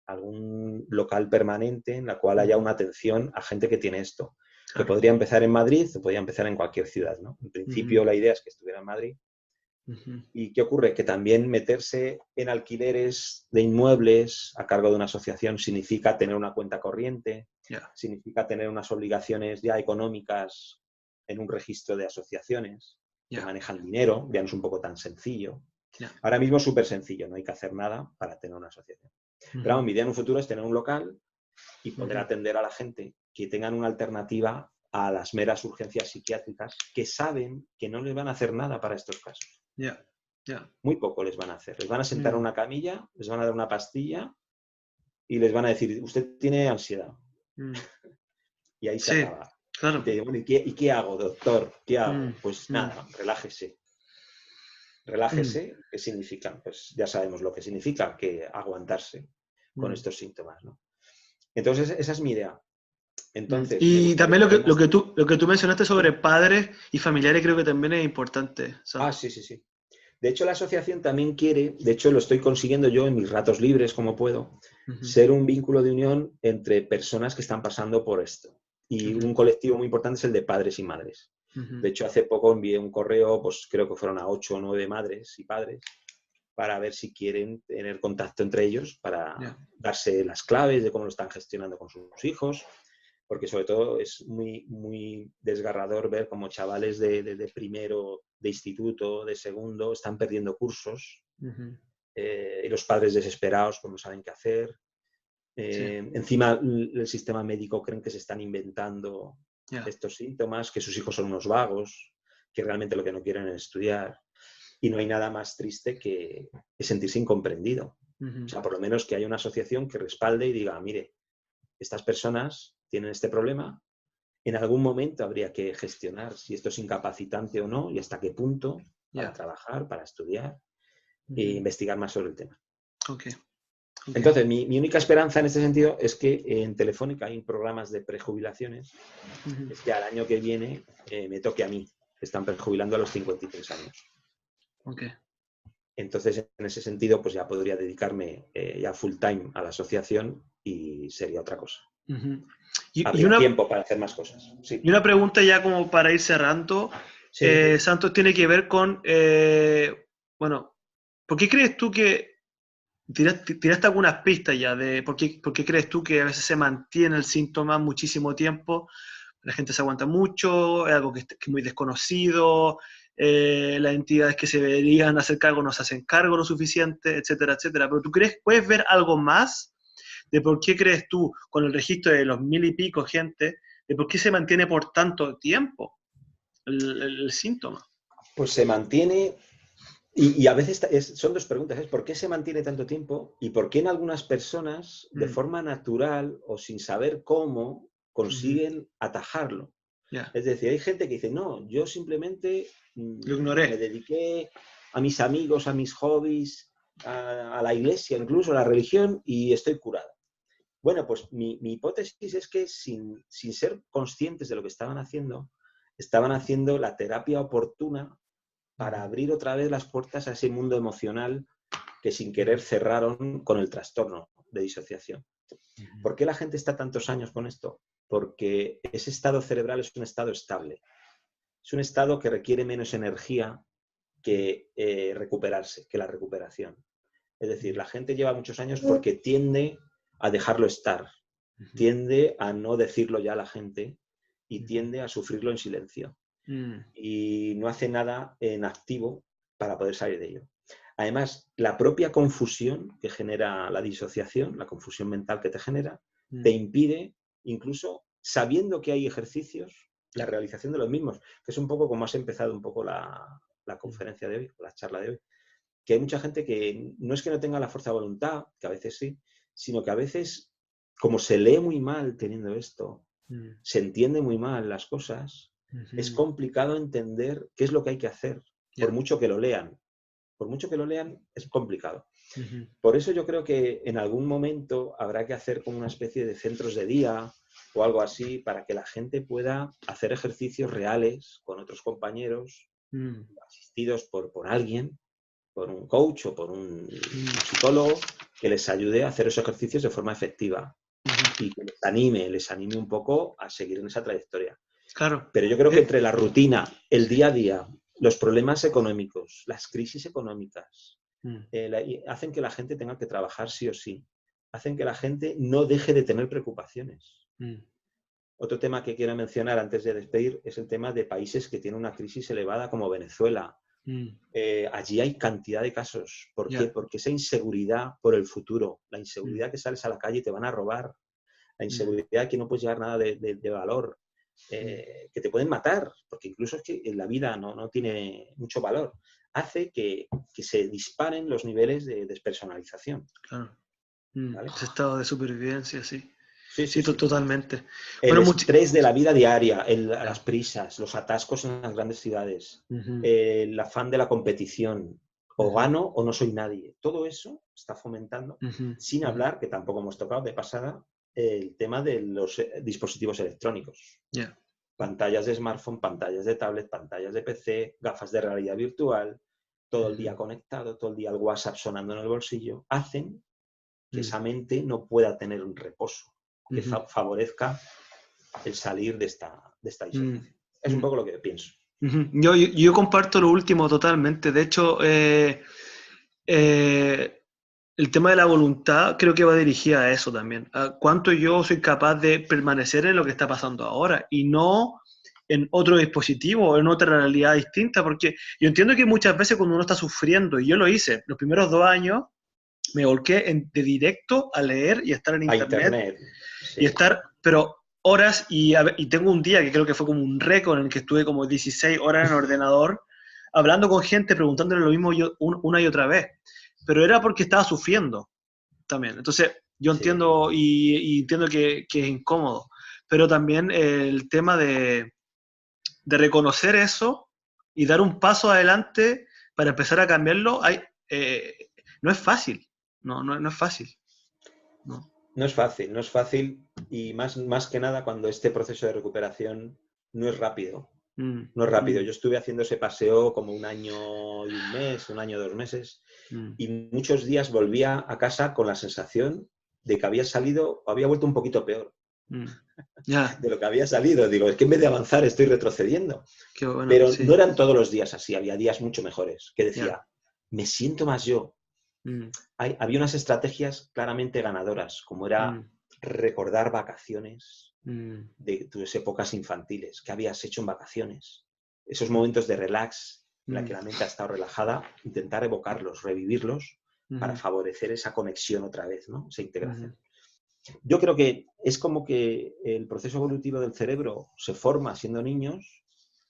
algún local permanente en la cual haya ujú, una atención a gente que tiene esto, que claro, podría empezar en Madrid o podría empezar en cualquier ciudad, ¿no? En ujú, principio la idea es que estuviera en Madrid. ujú, ¿Y qué ocurre? Que también meterse en alquileres de inmuebles a cargo de una asociación significa tener una cuenta corriente, ya, significa tener unas obligaciones ya económicas en un registro de asociaciones que ya, manejan dinero, ya no es un poco tan sencillo. ya, Ahora mismo es súper sencillo, no hay que hacer nada para tener una asociación. Pero ujú, vamos, mi idea en un futuro es tener un local y poder ujú, atender a la gente que tengan una alternativa a las meras urgencias psiquiátricas que saben que no les van a hacer nada para estos casos. ya, ya, Muy poco les van a hacer. Les van a sentar en mm, una camilla, les van a dar una pastilla y les van a decir, usted tiene ansiedad. mm, Y ahí se sí, acaba. Y claro, te digo, bueno, ¿y qué hago, doctor? ¿Qué hago? mm, Pues mm, nada, relájese. Relájese, ¿qué significa? Pues ya sabemos lo que significa, que aguantarse con estos síntomas, ¿no? Entonces, esa es mi idea. Entonces, me Y gustaría también hacer más... lo que tú mencionaste sobre Sí. padres y familiares creo que también es importante, Ah, Santo. sí, sí, sí. De hecho, la asociación también quiere, de hecho lo estoy consiguiendo yo en mis ratos libres, como puedo, Ujú, ser un vínculo de unión entre personas que están pasando por esto. Y ujú, un colectivo muy importante es el de padres y madres. ujú. De hecho, hace poco envié un correo, pues creo que fueron a 8 o 9 madres y padres, para ver si quieren tener contacto entre ellos, para Ya. darse las claves de cómo lo están gestionando con sus hijos, porque sobre todo es muy, muy desgarrador ver cómo chavales de primero, de instituto, de segundo, están perdiendo cursos, Ujú. y los padres desesperados pues no saben qué hacer. Sí, Encima el sistema médico creen que se están inventando ya. estos síntomas, que sus hijos son unos vagos, que realmente lo que no quieren es estudiar. Y no hay nada más triste que sentirse incomprendido. O Ujú. sea, por lo menos que haya una asociación que respalde y diga, mire, estas personas tienen este problema, en algún momento habría que gestionar si esto es incapacitante o no y hasta qué punto para Ya. trabajar, para estudiar e Ujú. investigar más sobre el tema. Ok, ok. Entonces, mi única esperanza en este sentido es que en Telefónica hay programas de prejubilaciones, Ujú. es que al año que viene me toque a mí, que están prejubilando a los 53 años. Ok. Entonces, en ese sentido, pues ya podría dedicarme ya full time a la asociación y sería otra cosa. Ujú. Y Habría tiempo para hacer más cosas. Sí, y una pregunta ya como para ir cerrando, sí, sí. Santos, tiene que ver con, bueno, ¿por qué crees tú que, tiraste algunas pistas ya de por qué crees tú que a veces se mantiene el síntoma muchísimo tiempo? La gente se aguanta mucho, es algo que es muy desconocido, las entidades que se deberían hacer cargo no se hacen cargo lo suficiente, etcétera, etcétera. Pero tú crees, ¿puedes ver algo más de por qué crees tú, con el registro de los 1000 y pico gente, de por qué se mantiene por tanto tiempo el síntoma? Pues se mantiene, y a veces son dos preguntas, ¿es por qué se mantiene tanto tiempo y por qué en algunas personas, de Mm, forma natural o sin saber cómo, ujú, consiguen atajarlo? ya, Es decir, hay gente que dice, no, yo simplemente lo me ignoré. dediqué a mis amigos, a mis hobbies, a la iglesia, incluso a la religión, y estoy curado. Bueno, pues mi hipótesis es que sin ser conscientes de lo que estaban haciendo la terapia oportuna para Ujú, abrir otra vez las puertas a ese mundo emocional que sin ujú, querer cerraron con el trastorno de disociación. ujú, ¿Por qué la gente está tantos años con esto? Porque ese estado cerebral es un estado estable. Es un estado que requiere menos energía que recuperarse, que la recuperación. Es decir, ujú, la gente lleva muchos años porque tiende a dejarlo estar, ujú, tiende a no decirlo ya a la gente y ujú, tiende a sufrirlo en silencio. mm, Y no hace nada en activo para poder salir de ello. Además, la propia confusión que genera la disociación, la confusión mental que te genera, te mm, impide, incluso sabiendo que hay ejercicios, la realización de los mismos, que es un poco como has empezado un poco la mm, conferencia de hoy, la charla de hoy, que hay mucha gente que no es que no tenga la fuerza de voluntad, que a veces sí, sino que a veces, como se lee muy mal teniendo esto, mm, se entiende muy mal las cosas, es ujú, complicado entender qué es lo que hay que hacer, por ya, mucho que lo lean. Por mucho que lo lean, es complicado. ujú, Por eso yo creo que en algún momento habrá que hacer como una especie de centros de día o algo así para que la gente pueda hacer ejercicios reales con otros compañeros, mm, asistidos por alguien, por un coach o por un mm, psicólogo, que les ayude a hacer esos ejercicios de forma efectiva ujú. y que les anime un poco a seguir en esa trayectoria. Claro. Pero yo creo que Eh, entre la rutina, el sí. día a día, los problemas económicos, las crisis económicas, Mm, hacen que la gente tenga que trabajar sí o sí, hacen que la gente no deje de tener preocupaciones. mm, Otro tema que quiero mencionar antes de despedir es el tema de países que tienen una crisis elevada como Venezuela. mm, Allí hay cantidad de casos. ¿Por qué? ya. Porque esa inseguridad por el futuro, la Mm, inseguridad que sales a la calle y te van a robar, la mm, inseguridad que no puedes llevar nada de valor, mm, que te pueden matar, porque incluso es que en la vida no tiene mucho valor, hace que se disparen los niveles de despersonalización. claro. Mm, ¿Vale? ese estado de supervivencia, sí. Sí, Sí, sí, sí. totalmente. El Bueno, estrés de la vida diaria, las prisas, los atascos en las grandes ciudades, Ujú, el afán de la competición, o ujú, gano o no soy nadie. Todo eso está fomentando, ujú, sin ujú. hablar, que tampoco hemos tocado de pasada, el tema de los dispositivos electrónicos. Ya. Pantallas de smartphone, pantallas de tablet, pantallas de PC, gafas de realidad virtual, todo el día Ujú, conectado, todo el día el WhatsApp sonando en el bolsillo, hacen que mm, esa mente no pueda tener un reposo, que ujú, favorezca el salir de esta mm, disociación. Es un mm, poco lo que pienso. ujú. Yo comparto lo último totalmente. De hecho, eh, el tema de la voluntad creo que va dirigida a eso también. A cuánto yo soy capaz de permanecer en lo que está pasando ahora y no en otro dispositivo o en otra realidad distinta, porque yo entiendo que muchas veces cuando uno está sufriendo, y yo lo hice, los primeros 2 años me volqué de directo a leer y a estar en A internet Internet, y sí. estar, pero horas, y tengo un día que creo que fue como un récord en el que estuve como 16 horas en el ordenador, hablando con gente, preguntándole lo mismo yo, una y otra vez, pero era porque estaba sufriendo también. Entonces, yo Sí. entiendo y entiendo que es incómodo, pero también el tema de reconocer eso y dar un paso adelante para empezar a cambiarlo, no es fácil, no es fácil. No. No es fácil, no es fácil y más que nada cuando este proceso de recuperación no es rápido. Mm, No es rápido. mm, Yo estuve haciendo ese paseo como 1 año y 1 mes, 1 año, 2 meses, mm, y muchos días volvía a casa con la sensación de que había salido o había vuelto un poquito peor mm. Ya, de lo que había salido. Digo, es que en vez de avanzar estoy retrocediendo. qué bueno, Pero no sí, eran todos los días así, había días mucho mejores, que ya. decía, me siento más yo. Mm, Había unas estrategias claramente ganadoras, como era mm, recordar vacaciones mm, de tus épocas infantiles, qué habías hecho en vacaciones, esos momentos de relax en la que mm, la mente ha estado relajada, intentar evocarlos, revivirlos para ujú, favorecer esa conexión otra vez, ¿no? Esa ujú, integración. Yo creo que es como que el proceso evolutivo del cerebro se forma siendo niños,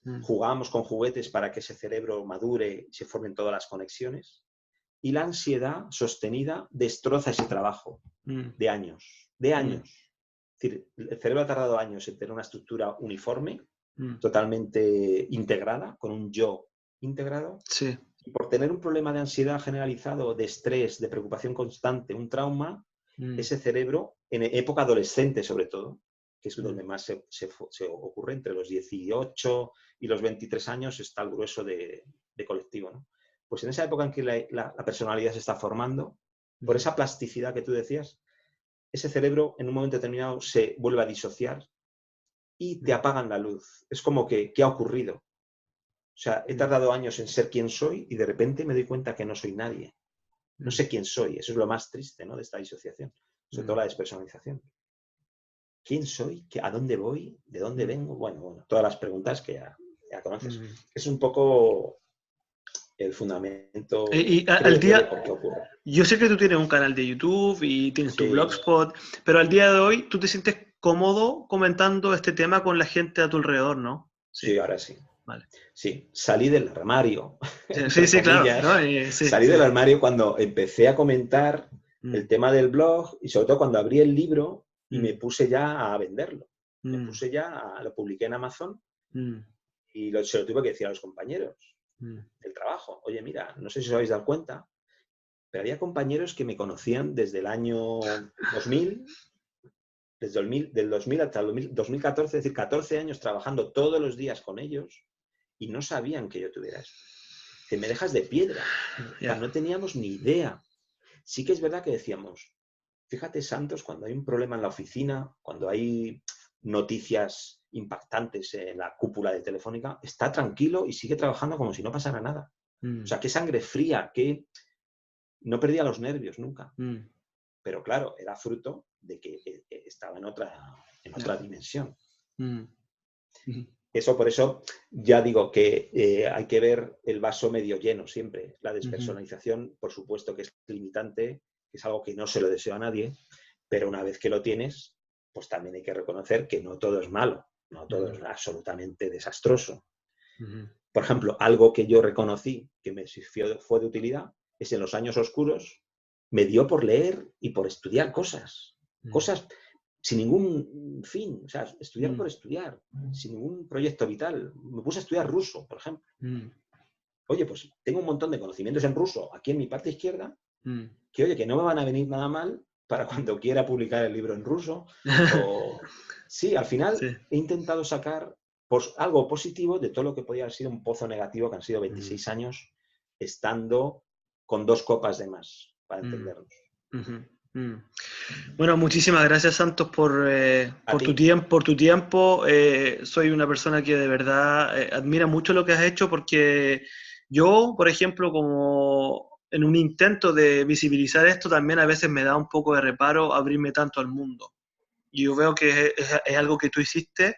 mm, jugamos con juguetes para que ese cerebro madure y se formen todas las conexiones, y la ansiedad sostenida destroza ese trabajo mm, de años, de mm, años. Es decir, el cerebro ha tardado años en tener una estructura uniforme, mm. totalmente integrada, con un yo integrado. Sí. Y por tener un problema de ansiedad generalizado, de estrés, de preocupación constante, un trauma, Mm, ese cerebro, en época adolescente sobre todo, que es mm, donde más se ocurre, entre los 18 y los 23 años está el grueso de colectivo, ¿no? Pues en esa época en que la personalidad se está formando, por ujú, esa plasticidad que tú decías, ese cerebro en un momento determinado se vuelve a disociar y te mm, apagan la luz. Es como que, ¿qué ha ocurrido? O sea, he mm, tardado años en ser quien soy y de repente me doy cuenta que no soy nadie. No mm, sé quién soy. Eso es lo más triste, ¿no? De esta disociación. Sobre todo mm, la despersonalización. ¿Quién soy? ¿A dónde voy? ¿De dónde mm, vengo? Bueno, todas las preguntas que ya conoces. mm. Es un poco el fundamento, Al creo yo, de día, por qué ocurre. yo sé que tú tienes un canal de YouTube y tienes tu Sí, blogspot, pero al día de hoy tú te sientes cómodo comentando este tema con la gente a tu alrededor, ¿no? sí, Sí, ahora sí. vale. Sí, salí del armario, Sí, sí, entre sí, claro, ¿no? comillas. Sí, Salí sí. del armario cuando empecé a comentar el Mm, tema del blog y sobre todo cuando abrí el libro y me mm, puse ya a venderlo. Me mm, puse ya, lo publiqué en Amazon mm, y se lo tuve que decir a los compañeros mm, del trabajo. Oye, mira, no sé si os habéis dado cuenta, pero había compañeros que me conocían desde el año 2000, desde del 2000 hasta el 2014, es decir, 14 años trabajando todos los días con ellos y no sabían que yo tuviera esto. Te me dejas de piedra. O sea, ya. no teníamos ni idea. Sí que es verdad que decíamos, fíjate, Santos, cuando hay un problema en la oficina, cuando hay noticias impactantes en la cúpula de Telefónica, está tranquilo y sigue trabajando como si no pasara nada. O Mm, sea, qué sangre fría, que no perdía los nervios nunca. mm, Pero claro, era fruto de que estaba en ya. otra dimensión. Mm, mm, Eso, por eso, ya digo que hay que ver el vaso medio lleno siempre. La ujú, despersonalización, por supuesto que es limitante, es algo que no se lo deseo a nadie, pero una vez que lo tienes, pues también hay que reconocer que no todo es malo, no todo ujú, es absolutamente desastroso. ujú, Por ejemplo, algo que yo reconocí que me fue de utilidad es en los años oscuros, me dio por leer y por estudiar cosas. mm, Cosas sin ningún fin, o sea, estudiar Mm. por estudiar, sin ningún proyecto vital. Me puse a estudiar ruso, por ejemplo. Mm. Oye, pues tengo un montón de conocimientos en ruso aquí en mi parte izquierda, Mm. que oye, que no me van a venir nada mal para cuando quiera publicar el libro en ruso. O sí, al final Sí. he intentado sacar algo positivo de todo lo que podía haber sido un pozo negativo, que han sido Mm. 26 años estando con 2 copas de más, para Mm. entendernos. Ujú. Mm. Bueno, muchísimas gracias, Santos, A ti, por tu tiempo. Soy una persona que de verdad admira mucho lo que has hecho porque yo, por ejemplo, como en un intento de visibilizar esto, también a veces me da un poco de reparo abrirme tanto al mundo. Y yo veo que es algo que tú hiciste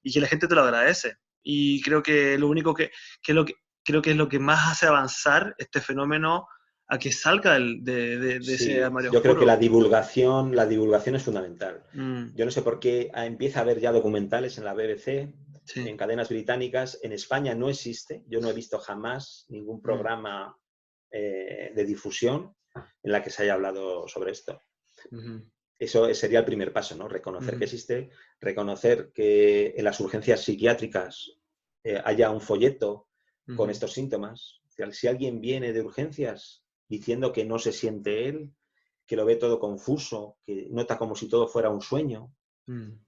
y que la gente te lo agradece. Y creo que lo único que es lo que creo que es lo que más hace avanzar este fenómeno a que salga de ese sí, armario yo creo que oscuro. la divulgación es fundamental. Mm, Yo no sé por qué empieza a haber ya documentales en la BBC, sí. en cadenas británicas. En España no existe. Yo no he visto jamás ningún Mm, programa de difusión en la que se haya hablado sobre esto. ujú, Eso sería el primer paso, ¿no? Reconocer ujú, que existe, reconocer que en las urgencias psiquiátricas haya un folleto con ujú, estos síntomas. Si alguien viene de urgencias diciendo que no se siente él, que lo ve todo confuso, que nota como si todo fuera un sueño, mm,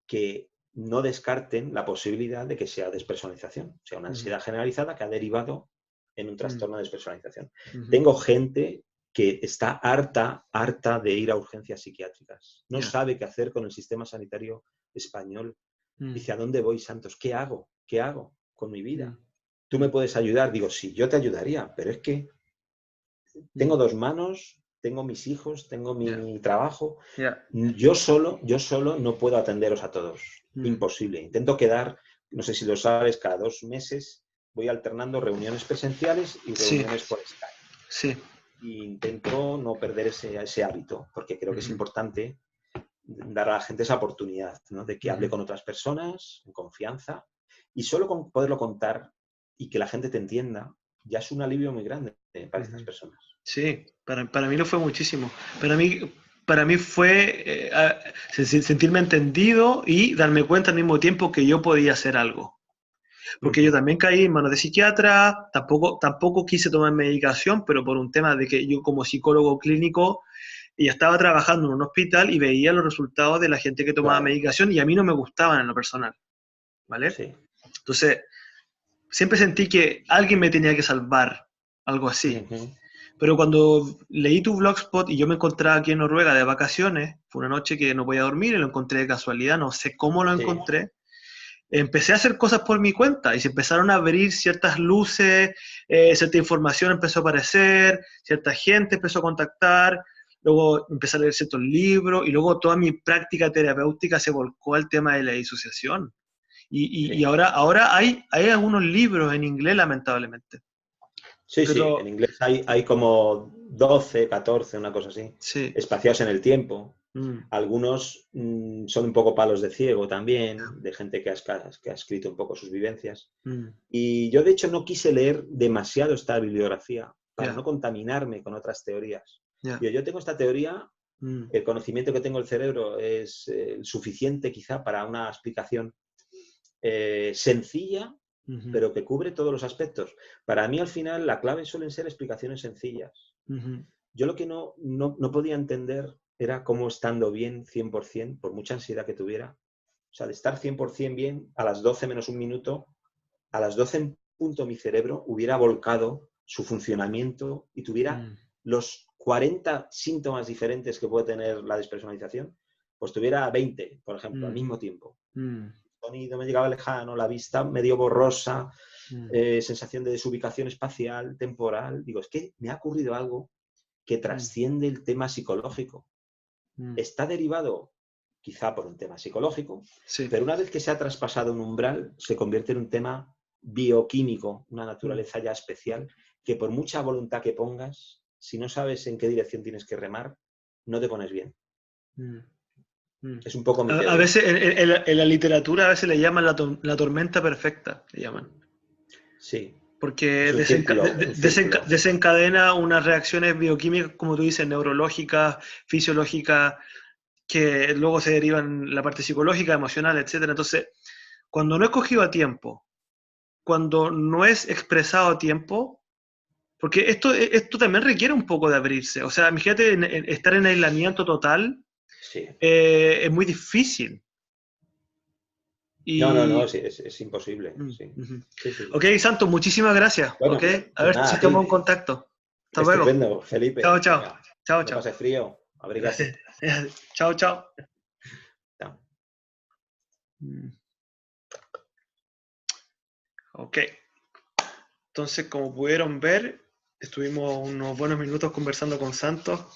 que no descarten la posibilidad de que sea despersonalización, sea una ujú, ansiedad generalizada que ha derivado en un mm, trastorno de despersonalización. ujú. Tengo gente que está harta de ir a urgencias psiquiátricas. No Ya. sabe qué hacer con el sistema sanitario español. Mm, Dice, ¿a dónde voy, Santos? ¿Qué hago? ¿Qué hago con mi mm, vida? ¿Tú me mm, puedes ayudar? Digo, sí, yo te ayudaría, pero es que tengo mm. 2 manos, tengo mis hijos, tengo Ya. mi trabajo. Ya. Yo solo no puedo atenderos a todos. Mm, Imposible. Intento quedar, no sé si lo sabes, cada 2 meses voy alternando reuniones presenciales y sí, reuniones por Skype. sí. E intento no perder ese hábito, porque creo que es Ujú, importante dar a la gente esa oportunidad, ¿no? De que hable ujú. con otras personas en confianza y solo con poderlo contar y que la gente te entienda, ya es un alivio muy grande para estas Ujú. personas. Sí, para mí lo fue muchísimo. Para mí fue sentirme entendido y darme cuenta al mismo tiempo que yo podía hacer algo. Porque yo Ujú. también caí en manos de psiquiatra, tampoco quise tomar medicación, pero por un tema de que yo como psicólogo clínico ya estaba trabajando en un hospital y veía los resultados de la gente que tomaba Claro, medicación y a mí no me gustaban en lo personal, ¿vale? sí. Entonces, siempre sentí que alguien me tenía que salvar, algo así. Ujú. Pero cuando leí tu blogspot y yo me encontraba aquí en Noruega de vacaciones, fue una noche que no podía dormir y lo encontré de casualidad, no sé cómo lo Sí, encontré, empecé a hacer cosas por mi cuenta y se empezaron a abrir ciertas luces, cierta información empezó a aparecer, cierta gente empezó a contactar, luego empecé a leer ciertos libros y luego toda mi práctica terapéutica se volcó al tema de la disociación. Y sí. ahora hay algunos libros en inglés, lamentablemente. Sí, sí, Pero en inglés hay como 12, 14, una cosa así, sí. espaciados en el tiempo. Mm, Algunos son un poco palos de ciego yeah, también, de gente que ha escrito un poco sus vivencias. mm, Y yo, de hecho, no quise leer demasiado esta bibliografía para yeah, no contaminarme con otras teorías. yeah, Yo tengo esta teoría, mm, el conocimiento que tengo del cerebro es suficiente quizá para una explicación sencilla, ujú, pero que cubre todos los aspectos. Para mí, al final, la clave suelen ser explicaciones sencillas. ujú, Yo lo que no podía entender era cómo estando bien 100%, por mucha ansiedad que tuviera, o sea, de estar 100% bien, a las 12 menos un minuto, a las 12 en punto mi cerebro hubiera volcado su funcionamiento y tuviera mm, los 40 síntomas diferentes que puede tener la despersonalización, pues tuviera 20, por ejemplo, al mm, mismo tiempo. mm, El sonido me llegaba lejano, la vista medio borrosa, mm, sensación de desubicación espacial, temporal. Digo, es que me ha ocurrido algo que mm, trasciende el tema psicológico. mm. Está derivado quizá por un tema psicológico, Sí. pero una vez que se ha traspasado un umbral, se convierte en un tema bioquímico, una Mm, naturaleza ya especial, que por mucha voluntad que pongas, si no sabes en qué dirección tienes que remar, no te pones bien. mm, mm. Es un poco mi A teoría. veces en la literatura a veces le llaman la tormenta perfecta, le llaman. Sí, Porque es un círculo, un círculo. desencadena unas reacciones bioquímicas, como tú dices, neurológicas, fisiológicas, que luego se derivan la parte psicológica, emocional, etc. Entonces, cuando no es cogido a tiempo, cuando no es expresado a tiempo, porque esto también requiere un poco de abrirse. O sea, imagínate estar en aislamiento total, Sí. es muy difícil. No, no, no, Y, sí, es imposible. Sí. ujú. Sí, sí. Ok, Santos, muchísimas gracias. Ok, Bueno, a pues ver nada, si a ti. estamos en contacto. Hasta luego. Estupendo, Chao, Felipe. chao. Venga, Chao, no chao. pases frío. Abrígate. Chao, chao. Chao. Ok. Entonces, como pudieron ver, estuvimos unos buenos minutos conversando con Santos,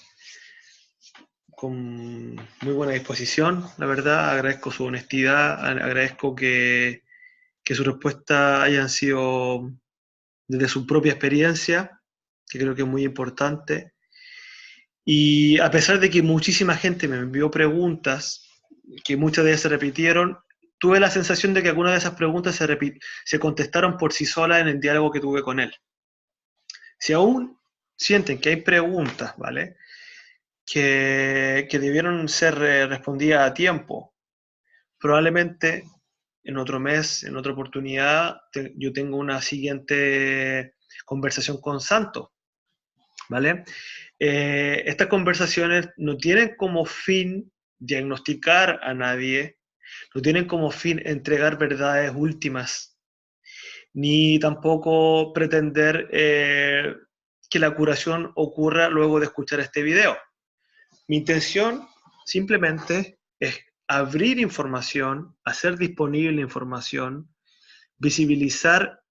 con muy buena disposición, la verdad. Agradezco su honestidad, agradezco que sus respuestas hayan sido desde su propia experiencia, que creo que es muy importante. Y a pesar de que muchísima gente me envió preguntas, que muchas de ellas se repitieron, tuve la sensación de que algunas de esas preguntas se contestaron por sí solas en el diálogo que tuve con él. Si aún sienten que hay preguntas, ¿vale? Que debieron ser respondidas a tiempo, probablemente en otro mes, en otra oportunidad, yo tengo una siguiente conversación con Santos, ¿vale? Estas conversaciones no tienen como fin diagnosticar a nadie, no tienen como fin entregar verdades últimas, ni tampoco pretender que la curación ocurra luego de escuchar este video. Mi intención simplemente es abrir información, hacer disponible información, visibilizar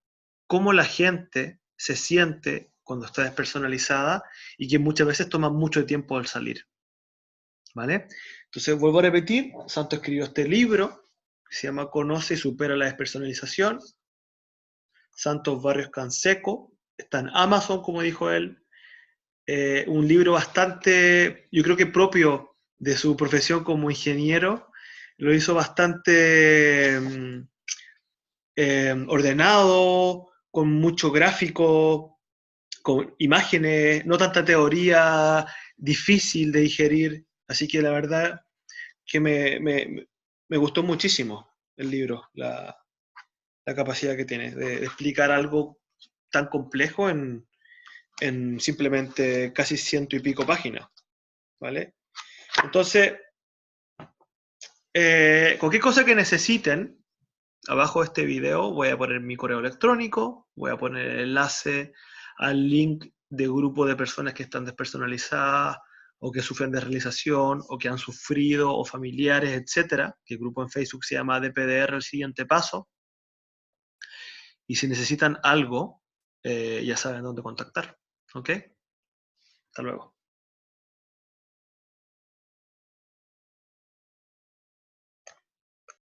cómo la gente se siente cuando está despersonalizada y que muchas veces toma mucho tiempo al salir. ¿Vale? Entonces, vuelvo a repetir, Santos escribió este libro que se llama Conoce y supera la despersonalización. Santos Barrios Canseco, está en Amazon, como dijo él. Un libro bastante, yo creo que propio de su profesión como ingeniero, lo hizo bastante ordenado, con mucho gráfico, con imágenes, no tanta teoría, difícil de digerir. Así que la verdad que me gustó muchísimo el libro, la capacidad que tiene de explicar algo tan complejo en simplemente casi 100 y pico páginas, ¿vale? Entonces, cualquier cosa que necesiten, abajo de este video voy a poner mi correo electrónico, voy a poner el enlace al link de grupo de personas que están despersonalizadas o que sufren de realización o que han sufrido o familiares, etcétera, que el grupo en Facebook se llama DPDR El Siguiente Paso. Y si necesitan algo, ya saben dónde contactar. ¿Ok? Hasta luego.